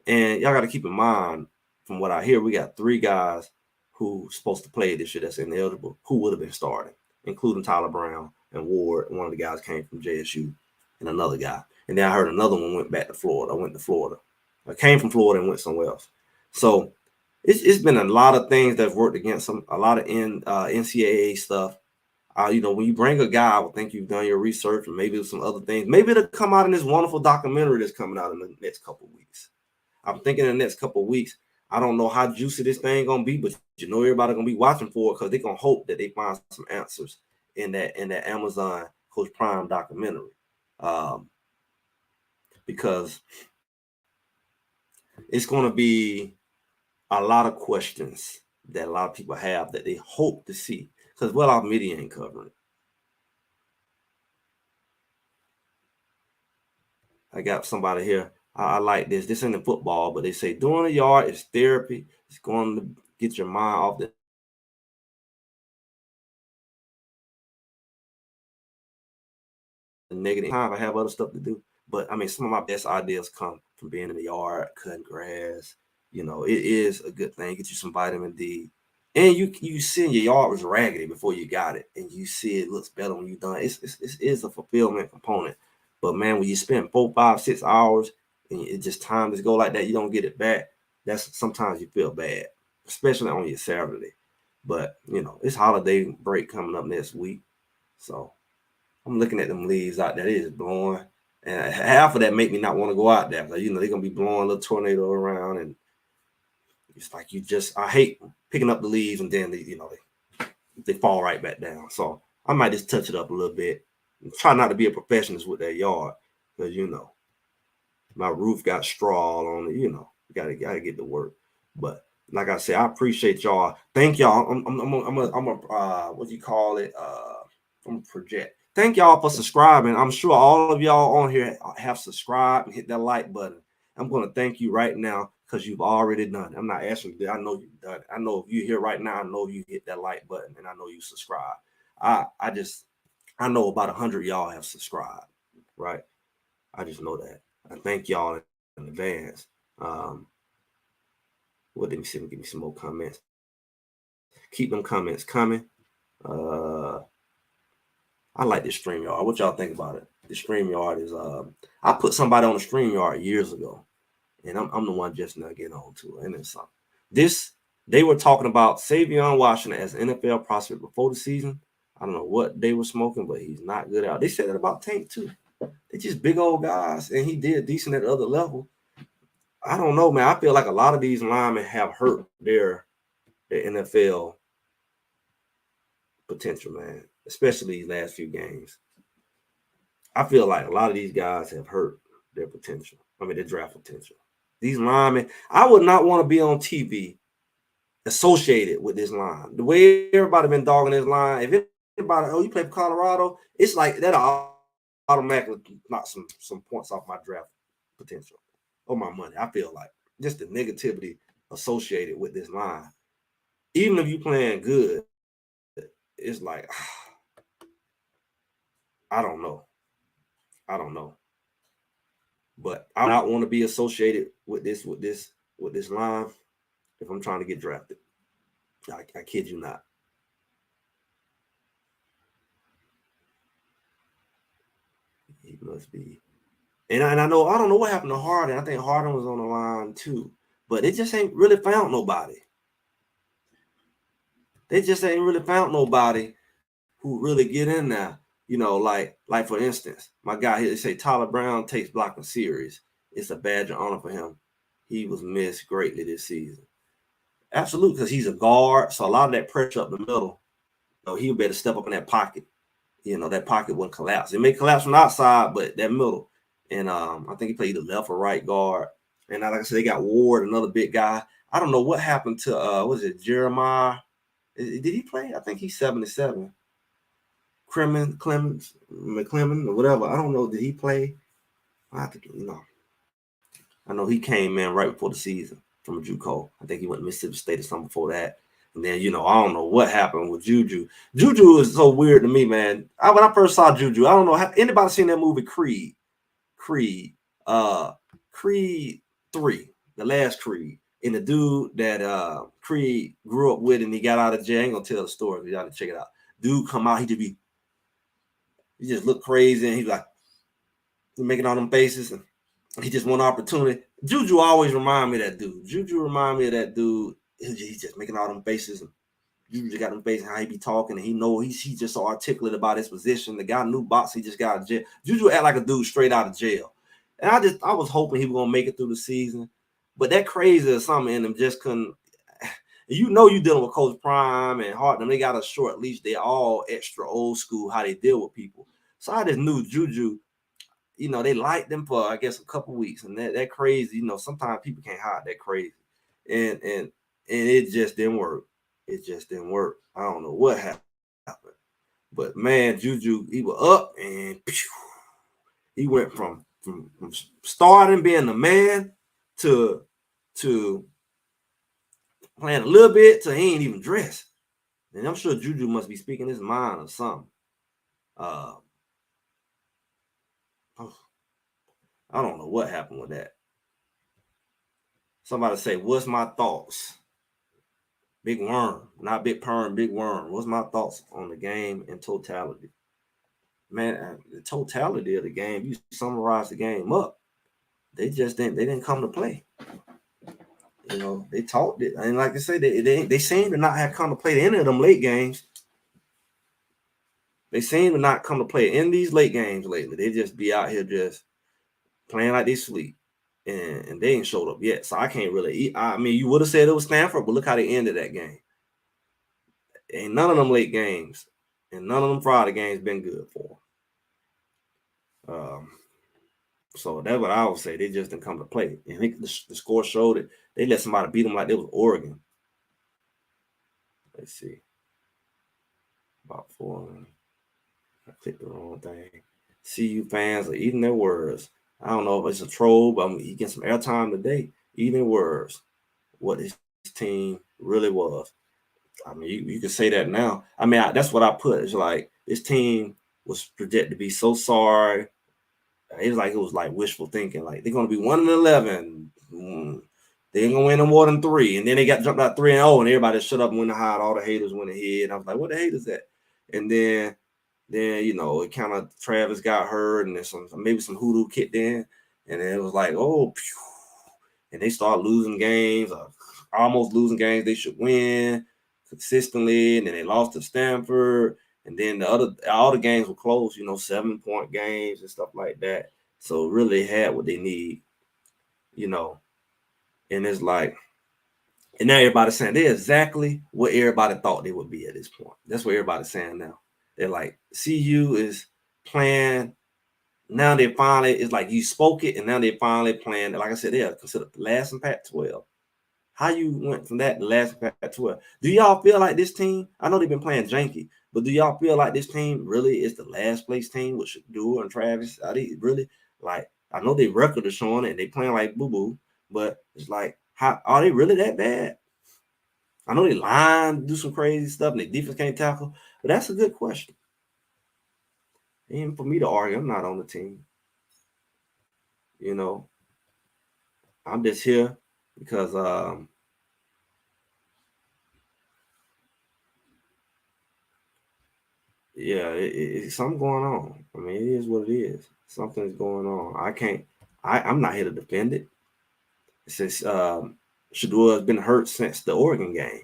And y'all got to keep in mind, from what I hear, we got 3 guys who's supposed to play this year that's ineligible, who would have been starting, including Tyler Brown and Ward. One of the guys came from JSU, and another guy. And then I heard another one went back to Florida. Went to Florida. I came from Florida and went somewhere else. So it's been a lot of things that's worked against them. A lot of NCAA stuff. When you bring a guy, I would think you've done your research and maybe some other things. Maybe it'll come out in this wonderful documentary that's coming out in the next couple of weeks. I'm thinking in the next couple of weeks. I don't know how juicy this thing gonna be, but everybody gonna be watching for it because they're gonna hope that they find some answers in that Amazon Coach Prime documentary. Because it's going to be a lot of questions that a lot of people have that they hope to see because our media ain't covering it. I got somebody here. I like this. This ain't football, but they say doing a yard is therapy. It's going to get your mind off the negative time. I have other stuff to do. But I mean, some of my best ideas come from being in the yard, cutting grass. You know, it is a good thing. Get you some vitamin D. And you see your yard was raggedy before you got it, and you see it looks better when you're done. It is a fulfillment component. But man, when you spend 4, 5, 6 hours and it just time just go like that, you don't get it back. That's sometimes you feel bad, especially on your Saturday. But you know, it's holiday break coming up next week, so I'm looking at them leaves out there. It is blowing, and half of that make me not want to go out there because you know they're gonna be blowing a little tornado around, and it's like I hate picking up the leaves and then they fall right back down. So I might just touch it up a little bit. And try not to be a perfectionist with that yard because my roof got straw all on it. You gotta get to work. But like I said, I appreciate y'all. Thank y'all. I'm a what do you call it? I'm a project. Thank y'all for subscribing. I'm sure all of y'all on here have subscribed and hit that like button. I'm going to thank you right now because you've already done it. I'm not asking you. I know you've done it. I know if you're here right now, I know you hit that like button and I know you subscribe. I know about 100 y'all have subscribed, right? I just know that. I thank y'all in advance. Let me see. Give me some more comments. Keep them comments coming. I like this StreamYard. What y'all think about it? The StreamYard is I put somebody on the StreamYard years ago, and I'm the one just now getting on to it. And it's something. They were talking about Savion Washington as an NFL prospect before the season. I don't know what they were smoking, but he's not good out. They said that about Tank too. They're just big old guys, and he did decent at the other level. I don't know, man. I feel like a lot of these linemen have hurt their NFL potential, man, especially these last few games. I feel like a lot of these guys have hurt their potential. I mean, their draft potential. These linemen, I would not want to be on TV associated with this line. The way everybody been dogging this line, if anybody, you play for Colorado, it's like that automatically knock some points off my draft potential or my money. I feel like just the negativity associated with this line. Even if you playing good, it's like I don't know. But I don't want to be associated with this line if I'm trying to get drafted. I kid you not. He must be. And I know I don't know what happened to Harden. I think Harden was on the line too, but they just ain't really found nobody. They just ain't really found nobody who really get in there. Like for instance, my guy here, they say Tyler Brown takes blocking serious. It's a badge of honor for him. He was missed greatly this season. Absolutely, because he's a guard, so a lot of that pressure up the middle, he'll better step up in that pocket. That pocket wouldn't collapse. It may collapse from the outside, but that middle. And I think he played either left or right guard. And like I said, they got Ward, another big guy. I don't know what happened to what is it, Jeremiah? Did he play? I think he's 77. McClemmon, or whatever. I don't know. Did he play? I think I know he came in right before the season from JUCO. I think he went to Mississippi State or something before that. And then, I don't know what happened with Juju. Juju is so weird to me, man. When I first saw Juju, I don't know. Anybody seen that movie Creed? Creed 3, the last Creed. And the dude that Creed grew up with and he got out of jail. I ain't gonna tell the story. You gotta check it out. Dude come out, he just look crazy, and he's like making all them faces, and he just want opportunity. Juju always remind me of that dude. He's just making all them faces, and Juju just got them faces, how he be talking, and he's just so articulate about his position. The guy knew boxing, he just got out of jail. Juju act like a dude straight out of jail. And I was hoping he was gonna make it through the season, but that crazy or something in him just couldn't. You dealing with Coach Prime and Harden. They got a short leash. They're all extra old school how they deal with people. So I just knew Juju. they liked them for, I guess, a couple weeks, and that crazy, sometimes people can't hide that crazy, and it just didn't work. It just didn't work. I don't know what happened, but man, Juju, he was up and he went from starting being the man to playing a little bit to he ain't even dressed. And I'm sure Juju must be speaking his mind or something. Oh, I don't know what happened with that. Somebody say, what's my thoughts? Big Worm, not Big Perm, Big Worm. What's my thoughts on the game in totality? Man, the totality of the game, you summarize the game up. They didn't come to play. They talked it. And like I said, they seem to not have come to play any of them late games. They seem to not come to play in these late games lately. They just be out here just playing like they sleep. And they ain't showed up yet. So I can't really eat. I mean, you would have said it was Stanford, but look how they ended that game. Ain't none of them late games and none of them Friday games been good for them. So that's what I would say. They just didn't come to play. And I think the score showed it. They let somebody beat them like they was Oregon. Let's see. About 4. I clicked the wrong thing. CU fans are eating their words. I don't know if it's a troll, but he getting some airtime today. Eating words. What his team really was. I mean, you can say that now. I mean, that's what I put. It's like this team was projected to be so sorry. It was like wishful thinking. Like they're gonna be 1-11. They ain't gonna win no more than 3. And then they got jumped out 3-0, and everybody shut up and went to hide. All the haters went ahead. And I was like, what the haters at? And then it kind of Travis got hurt, and there's maybe some hoodoo kicked in, and then it was like, oh, and they start losing games, almost losing games they should win consistently, and then they lost to Stanford. And then all the games were close, 7-point games and stuff like that. So really had what they need, and it's like, and now everybody's saying they're exactly what everybody thought they would be at this point. That's what everybody's saying now. They're like, CU is playing. Now they finally, it's like you spoke it, and now they finally playing. Like I said, they are considered the last in Pac-12. How you went from that to last in Pac-12? Do y'all feel like this team? I know they've been playing janky, but do y'all feel like this team really is the last place team with Shador and Travis? Are they really like? I know their record is showing it, and they playing like boo boo, but it's like, how are they really that bad? I know they line, do some crazy stuff, and their defense can't tackle, but that's a good question. And for me to argue, I'm not on the team. I'm just here because it's something going on. I mean, it is what it is. Something's going on. I'm not here to defend it. Since Shador has been hurt since the Oregon game.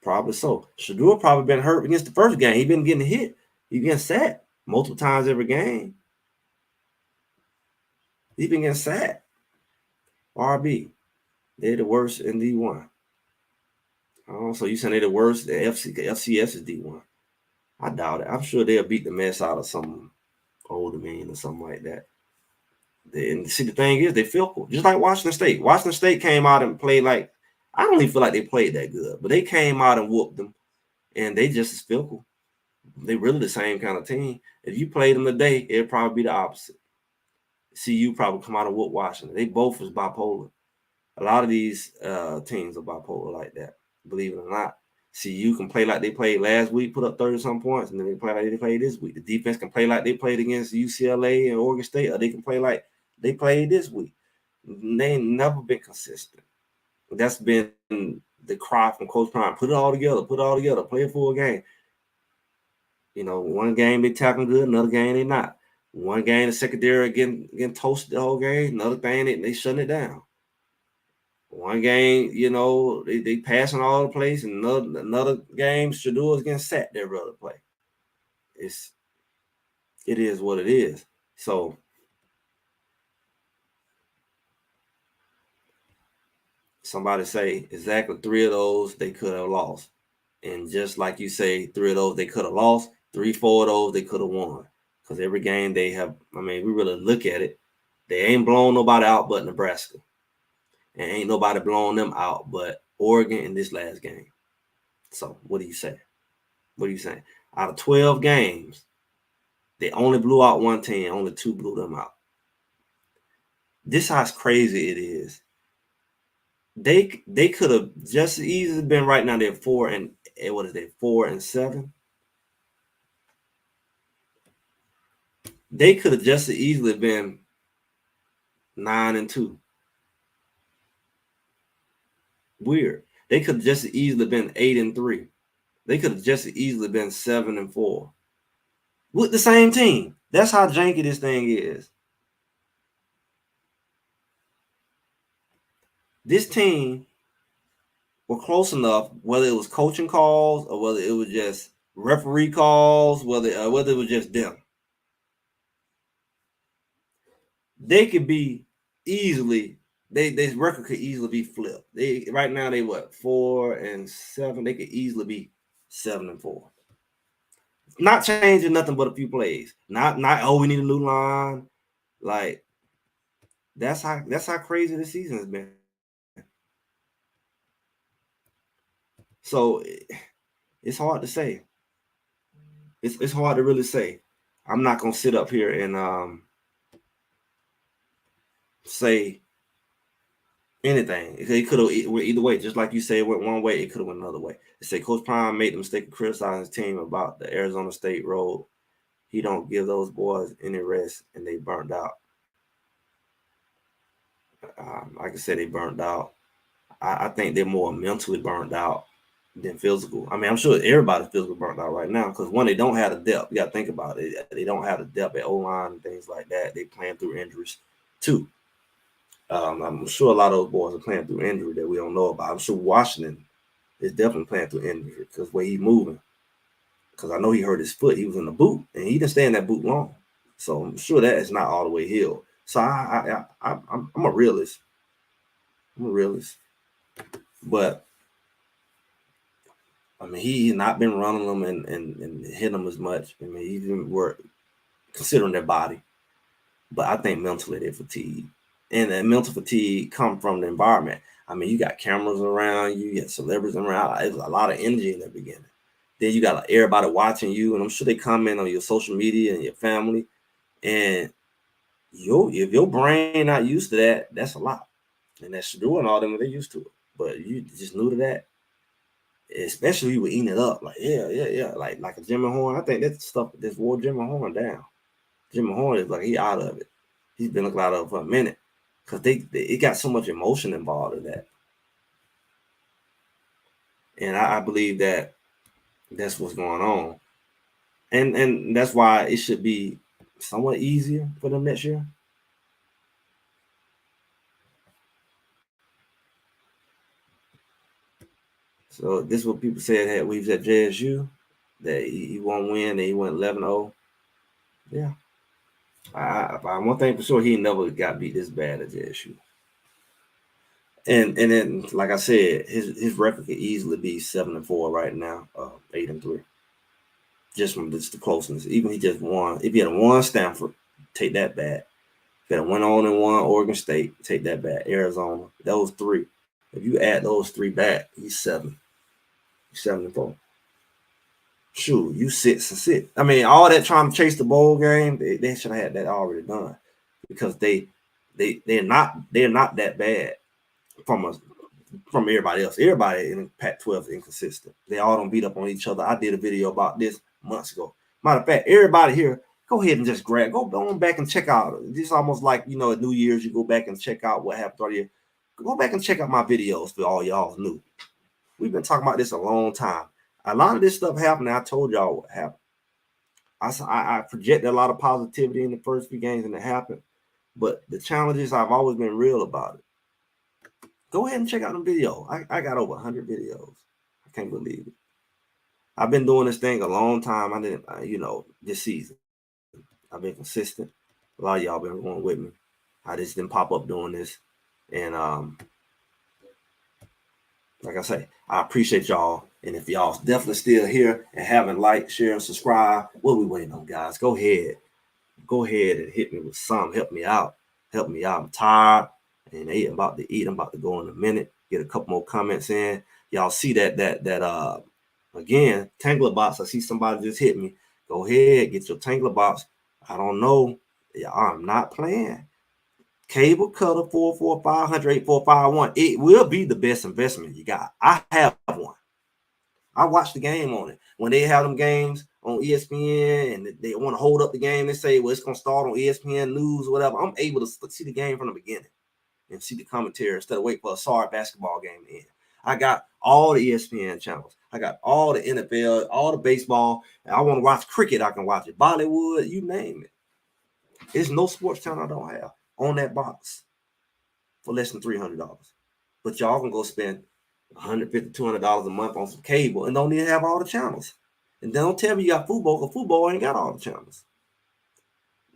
Probably so. Shador probably been hurt against the first game. He been getting hit. He getting sacked multiple times every game. He been getting sacked. RB. They're the worst in D1. Oh, so you saying they're the worst? The FCS is D1. I doubt it. I'm sure they'll beat the mess out of some older man or something like that. And see, the thing is, they fickle. Just like Washington State. Washington State came out and played like, I don't even feel like they played that good, but they came out and whooped them, and they just as fickle. They really the same kind of team. If you played them today, it'd probably be the opposite. CU probably come out and whoop Washington. They both is bipolar. A lot of these teams are bipolar like that, believe it or not. CU can play like they played last week, put up 30-some points, and then they play like they played this week. The defense can play like they played against UCLA and Oregon State, or they can play like they played this week. They ain't never been consistent. That's been the cry from Coach Prime. Put it all together, play a full game. One game they tackling good, another game they not. One game the secondary getting toasted the whole game, another thing they shutting it down. One game, they passing all the plays, and another game, Shador's getting sacked every other play. It is what it is. So somebody say exactly 3 of those they could have lost. And just like you say, 3 of those they could have lost, 3, 4 of those they could have won. because every game they have, I mean, we really look at it, they ain't blown nobody out but Nebraska. And ain't nobody blowing them out but Oregon in this last game. So what do you say? What are you saying? Out of 12 games, they only blew out one team, only 2 blew them out. This how crazy it is. They could have just as easily been right now. They're 4 and what is they 4 and 7. They could have just as easily been 9 and 2. Weird. They could have just as easily been 8 and 3. They could have just as easily been 7 and 4 with the same team. That's how janky this thing is. This team were close enough, whether it was coaching calls or whether it was just referee calls, whether it was just them. They could be easily, this record could easily be flipped. They right now they what 4 and 7. They could easily be 7 and 4. Not changing nothing but a few plays. Not we need a new line. Like that's how crazy the season has been. So it's hard to say. It's hard to really say. I'm not gonna sit up here and say anything. It could have went either way. Just like you say, it went one way. It could have went another way. They say Coach Prime made the mistake of criticizing his team about the Arizona State road. He don't give those boys any rest, and they burned out. Like I said, they burned out. I think they're more mentally burned out than physical. I mean, I'm sure everybody's physical burnt out right now because one, they don't have the depth. You got to think about it. They don't have the depth at O-line and things like that. They playing through injuries. 2, I'm sure a lot of those boys are playing through injury that we don't know about. I'm sure Washington is definitely playing through injury because where he's moving. Because I know he hurt his foot. He was in the boot, and he didn't stay in that boot long. So I'm sure that is not all the way healed. So I'm a realist. I'm a realist. But I mean, he's not been running them and hitting them as much. I mean, he's been considering their body. But I think mentally they're fatigued. And that mental fatigue come from the environment. I mean, you got cameras around you, you got celebrities around. It was a lot of energy in the beginning. Then you got everybody watching you, and I'm sure they comment on your social media and your family. And if your brain not used to that, that's a lot. And that's doing all them, they're used to it. But you just new to that. Especially you were eating it up. Like, yeah. Like a Jimmy Horn. I think that's stuff that's wore Jimmy Horn down. Jimmy Horn is like he out of it. He's been out of it for a minute. Because it got so much emotion involved in that. And I believe that that's what's going on. And that's why it should be somewhat easier for them next year. So this is what people said when he was at JSU, that he won't win, and he went 11-0. Yeah. One thing for sure, he never got beat this bad at JSU. And then, like I said, his record could easily be 7-4 right now, 8-3. Just from the closeness. Even he just won. If he had won Stanford, take that back. If he had went on and won Oregon State, take that back. Arizona, those 3. If you add those 3 back, he's 7. He's 7-4. Shoot, you 6-6. I mean, all that trying to chase the bowl game, they should have had that already done because they're not that bad from everybody else. Everybody in Pac-12 is inconsistent. They all don't beat up on each other. I did a video about this months ago. Matter of fact, everybody here, go ahead and just go on back and check out. It's almost like, at New Year's, you go back and check out what happened throughout the year. Go back and check out my videos for all y'all new. We've been talking about this a long time. A lot of this stuff happened. I told y'all what happened. I projected a lot of positivity in the first few games, and it happened. But the challenges, I've always been real about it. Go ahead and check out the video. I got over 100 videos. I can't believe it. I've been doing this thing a long time. I didn't, this season. I've been consistent. A lot of y'all been going with me. I just didn't pop up doing this. And like I say, I appreciate y'all. And if y'all definitely still here and haven't liked, share, and subscribe, what are we waiting on, guys? Go ahead. go ahead and hit me with some. Help me out. Help me out. I'm tired. And I'm about to eat. I'm about to go in a minute. Get a couple more comments in. Y'all see that again, Tanggula box. I see somebody just hit me. Go ahead, get your Tanggula box. I don't know. I'm not playing. Cable cutter 44500-8451. It will be the best investment you got. I have one. I watch the game on it. When they have them games on ESPN and they want to hold up the game, they say, well, it's going to start on ESPN News or whatever. I'm able to see the game from the beginning and see the commentary instead of wait for a sorry basketball game to end. I got all the ESPN channels. I got all the NFL, all the baseball. And I want to watch cricket, I can watch it. Bollywood, you name it. There's no sports channel I don't have on that box for less than $300. But y'all can go spend $150, $200 a month on some cable and don't even have all the channels. And then don't tell me you got football, because football ain't got all the channels.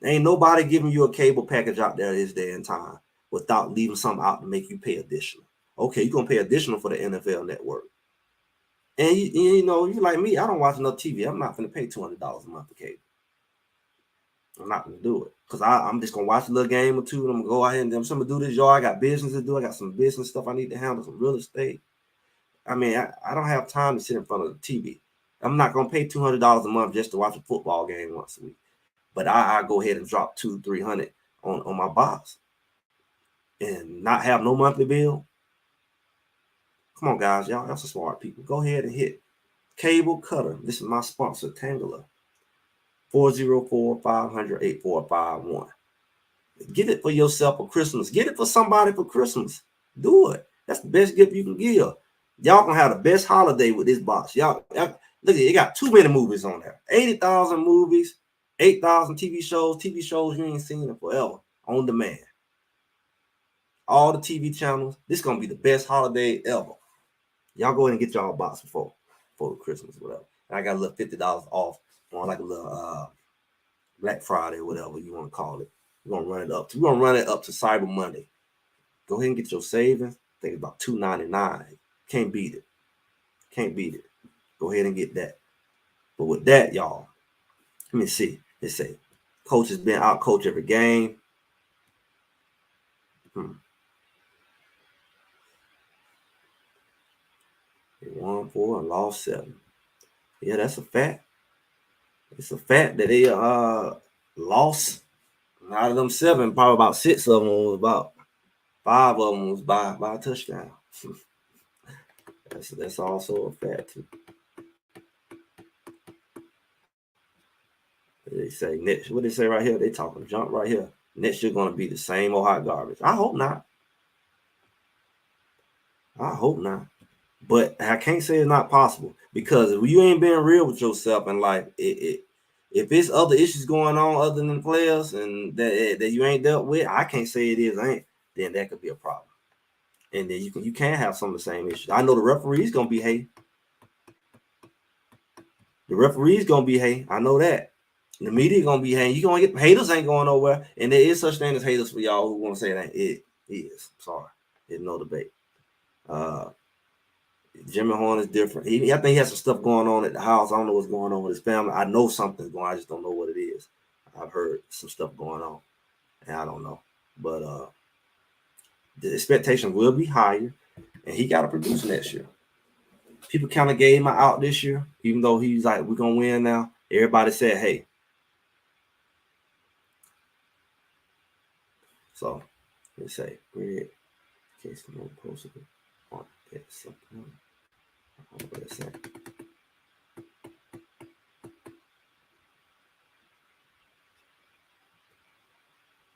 Ain't nobody giving you a cable package out there this day and time without leaving something out to make you pay additional. Okay, you're going to pay additional for the NFL network. And you know, you like me, I don't watch enough TV. I'm not going to pay $200 a month for cable. I'm not going to do it because I'm just going to watch a little game or two. And I'm going to go out here and I'm going to do this, y'all. I got business to do. I got some business stuff I need to handle, some real estate. I mean, I don't have time to sit in front of the TV. I'm not going to pay $200 a month just to watch a football game once a week. But I go ahead and drop $200-$300 on my box and not have no monthly bill. Come on, guys. Y'all some smart people. Go ahead and hit Cable Cutter. This is my sponsor, Tanggula. 404-500-8451. Get it for yourself for Christmas. Get it for somebody for Christmas. Do it. That's the best gift you can give. Y'all gonna have the best holiday with this box. Y'all look at it. It got too many movies on there. 80,000 movies, 8,000 TV shows you ain't seen in forever on demand. All the TV channels. This is gonna be the best holiday ever. Y'all go ahead and get y'all a box before Christmas, whatever. And I got a little $50 off on like a little Black Friday, whatever you want to call it. We're gonna run it up. We're gonna run it up to Cyber Monday. Go ahead and get your savings. I think about $2.99. Can't beat it. Can't beat it. Go ahead and get that. But with that, y'all, let me see. Let's say coach has been out coach every game. They won 4 and lost 7. Yeah, that's a fact. It's a fact that they lost. Out of them 7, probably about 6 of them was about 5 of them was by a touchdown. That's also a fact too. They say next, what they say right here? They talking junk right here. Next year gonna be the same old hot garbage. I hope not. I hope not. But I can't say it's not possible, because if you ain't being real with yourself in life, if it's other issues going on other than players and that you ain't dealt with, I can't say it is ain't. Then that could be a problem. And then you can have some of the same issues. I know the referee's gonna behave. The referee's gonna behave. I know that. The media gonna behave. You gonna get haters ain't going nowhere. And there is such thing as haters for y'all who want to say that it is. I'm sorry. There's no debate. Jimmy Horn is different. I think he has some stuff going on at the house. I don't know what's going on with his family. I know something's going on. I just don't know what it is. I've heard some stuff going on, and I don't know. But the expectations will be higher, and he got to produce next year. People kind of gave him out this year, even though he's like, we're going to win now. Everybody said, hey. So, let's say, Greg, case no posted on that something. Let's say.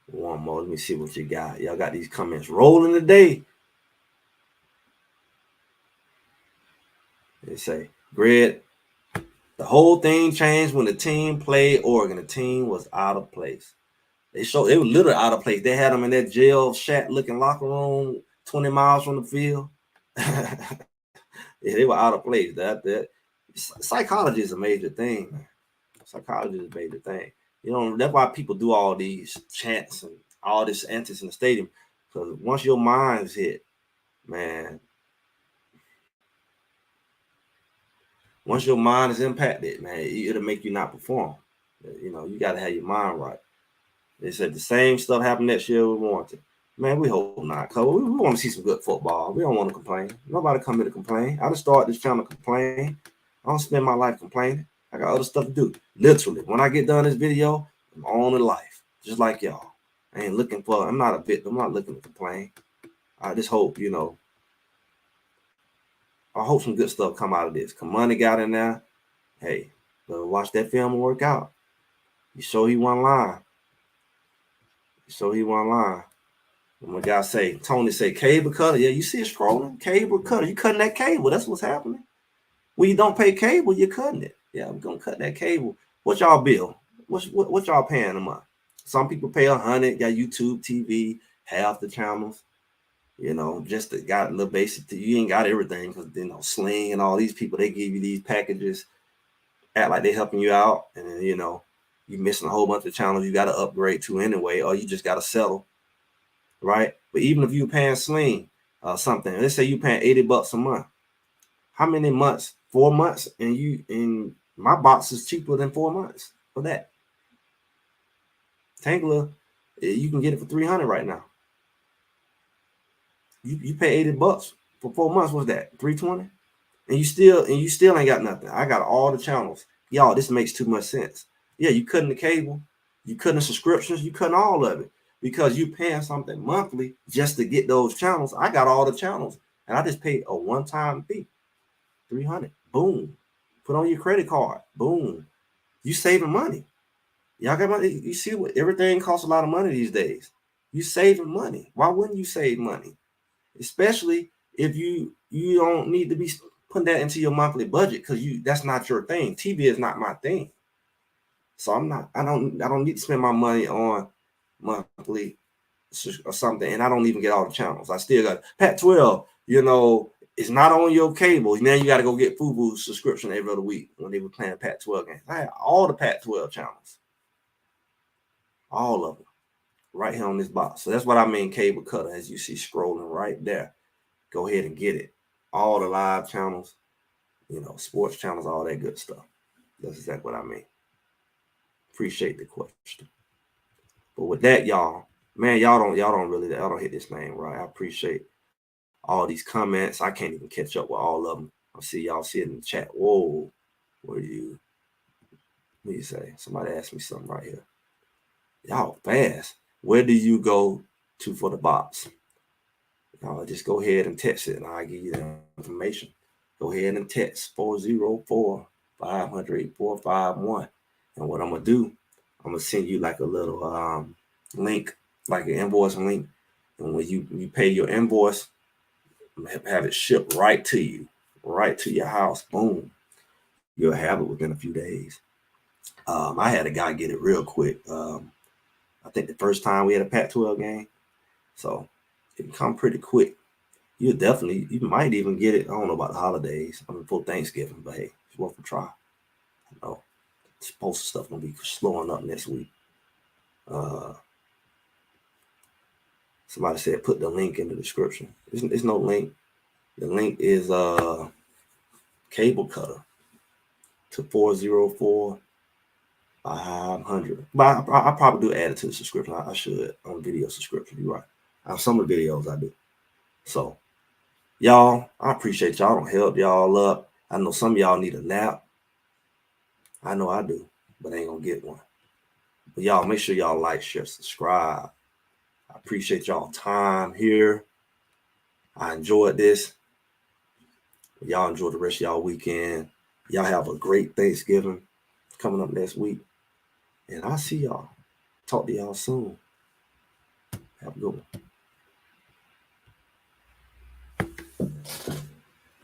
One more. Let me see what you got. Y'all got these comments rolling today. They say, Greg, the whole thing changed when the team played Oregon. The team was out of place. They was literally out of place. They had them in that jail shack looking locker room 20 miles from the field. Yeah, they were out of place. That psychology is a major thing, man. Psychology is a major thing. You know, that's why people do all these chants and all this antics in the stadium. Because once your mind's hit, man, once your mind is impacted, man, it'll make you not perform. You know, you got to have your mind right. They said the same stuff happened next year with Warranty. Man, we hope not, cause we want to see some good football. We don't want to complain. Nobody come here to complain. I just started this channel to complain. I don't spend my life complaining. I got other stuff to do. Literally, when I get done this video, I'm on in life, just like y'all. I ain't looking for. I'm not a victim. I'm not looking to complain. I just hope, you know. I hope some good stuff come out of this. Come money got in there. Hey, watch that film and work out. You show he one line. So he one line. And my guy say, Tony say, cable cutter. Yeah, you see it scrolling? Cable cutter. You cutting that cable. That's what's happening. When you don't pay cable, you're cutting it. Yeah, I'm gonna cut that cable. What y'all bill? What y'all paying a month? Some people pay 100, got YouTube TV, half the channels. You know, just got a little basic. You ain't got everything because you know, Sling and all these people, they give you these packages, act like they helping you out, and then you know, you missing a whole bunch of channels you got to upgrade to anyway, or you just got to settle, right? But even if you paying Sling something, let's say you paying $80 a month, how many months? 4 months, and you in my box is cheaper than 4 months for that. Tanggula, you can get it for 300 right now. You pay $80 for 4 months. What's that? 320, and you still ain't got nothing. I got all the channels, y'all. This makes too much sense. Yeah, you cutting the cable, you cutting the subscriptions, you cutting all of it because you paying something monthly just to get those channels. I got all the channels, and I just paid a one-time fee, 300. Boom, put on your credit card. Boom, you saving money. Y'all got money. You see what everything costs a lot of money these days. You saving money. Why wouldn't you save money? Especially if you don't need to be putting that into your monthly budget because that's not your thing. TV is not my thing. So I don't need to spend my money on monthly or something, and I don't even get all the channels. I still got Pac-12, you know, it's not on your cable. Now you got to go get FUBU subscription every other week when they were playing Pac-12 games. I had all the Pac-12 channels. All of them. Right here on this box. So that's what I mean, cable cutter, as you see scrolling right there. Go ahead and get it. All the live channels, you know, sports channels, all that good stuff. That's exactly what I mean. Appreciate the question. But with that, y'all, man, y'all don't hit this thing right. I appreciate all these comments. I can't even catch up with all of them. I see y'all see it in the chat. Whoa, what do you say? Somebody asked me something right here. Y'all fast. Where do you go to for the box? Just go ahead and text it, and I'll give you the information. Go ahead and text 404-500-8451. And what I'm gonna do, I'm gonna send you like a little link, like an invoice link. And when you pay your invoice, have it shipped right to you, right to your house. Boom, you'll have it within a few days. I had a guy get it real quick. I think the first time we had a Pac-12 game, so it can come pretty quick. You might even get it. I don't know about the holidays. I mean, before Thanksgiving, but hey, it's worth a try. You know, this postal stuff gonna be slowing up next week. Somebody said put the link in the description. There's no link. The link is cable cutter to 404-500. But I probably do add it to the subscription. I should on video subscription. You're right. On some of the videos I do. So y'all, I appreciate y'all. Don't help y'all up. I know some of y'all need a nap. I know I do, but I ain't gonna get one. But y'all make sure y'all like, share, subscribe. I appreciate y'all time here. I enjoyed this. Y'all enjoy the rest of y'all weekend. Y'all have a great Thanksgiving coming up next week. And I'll see y'all. Talk to y'all soon. Have a good one.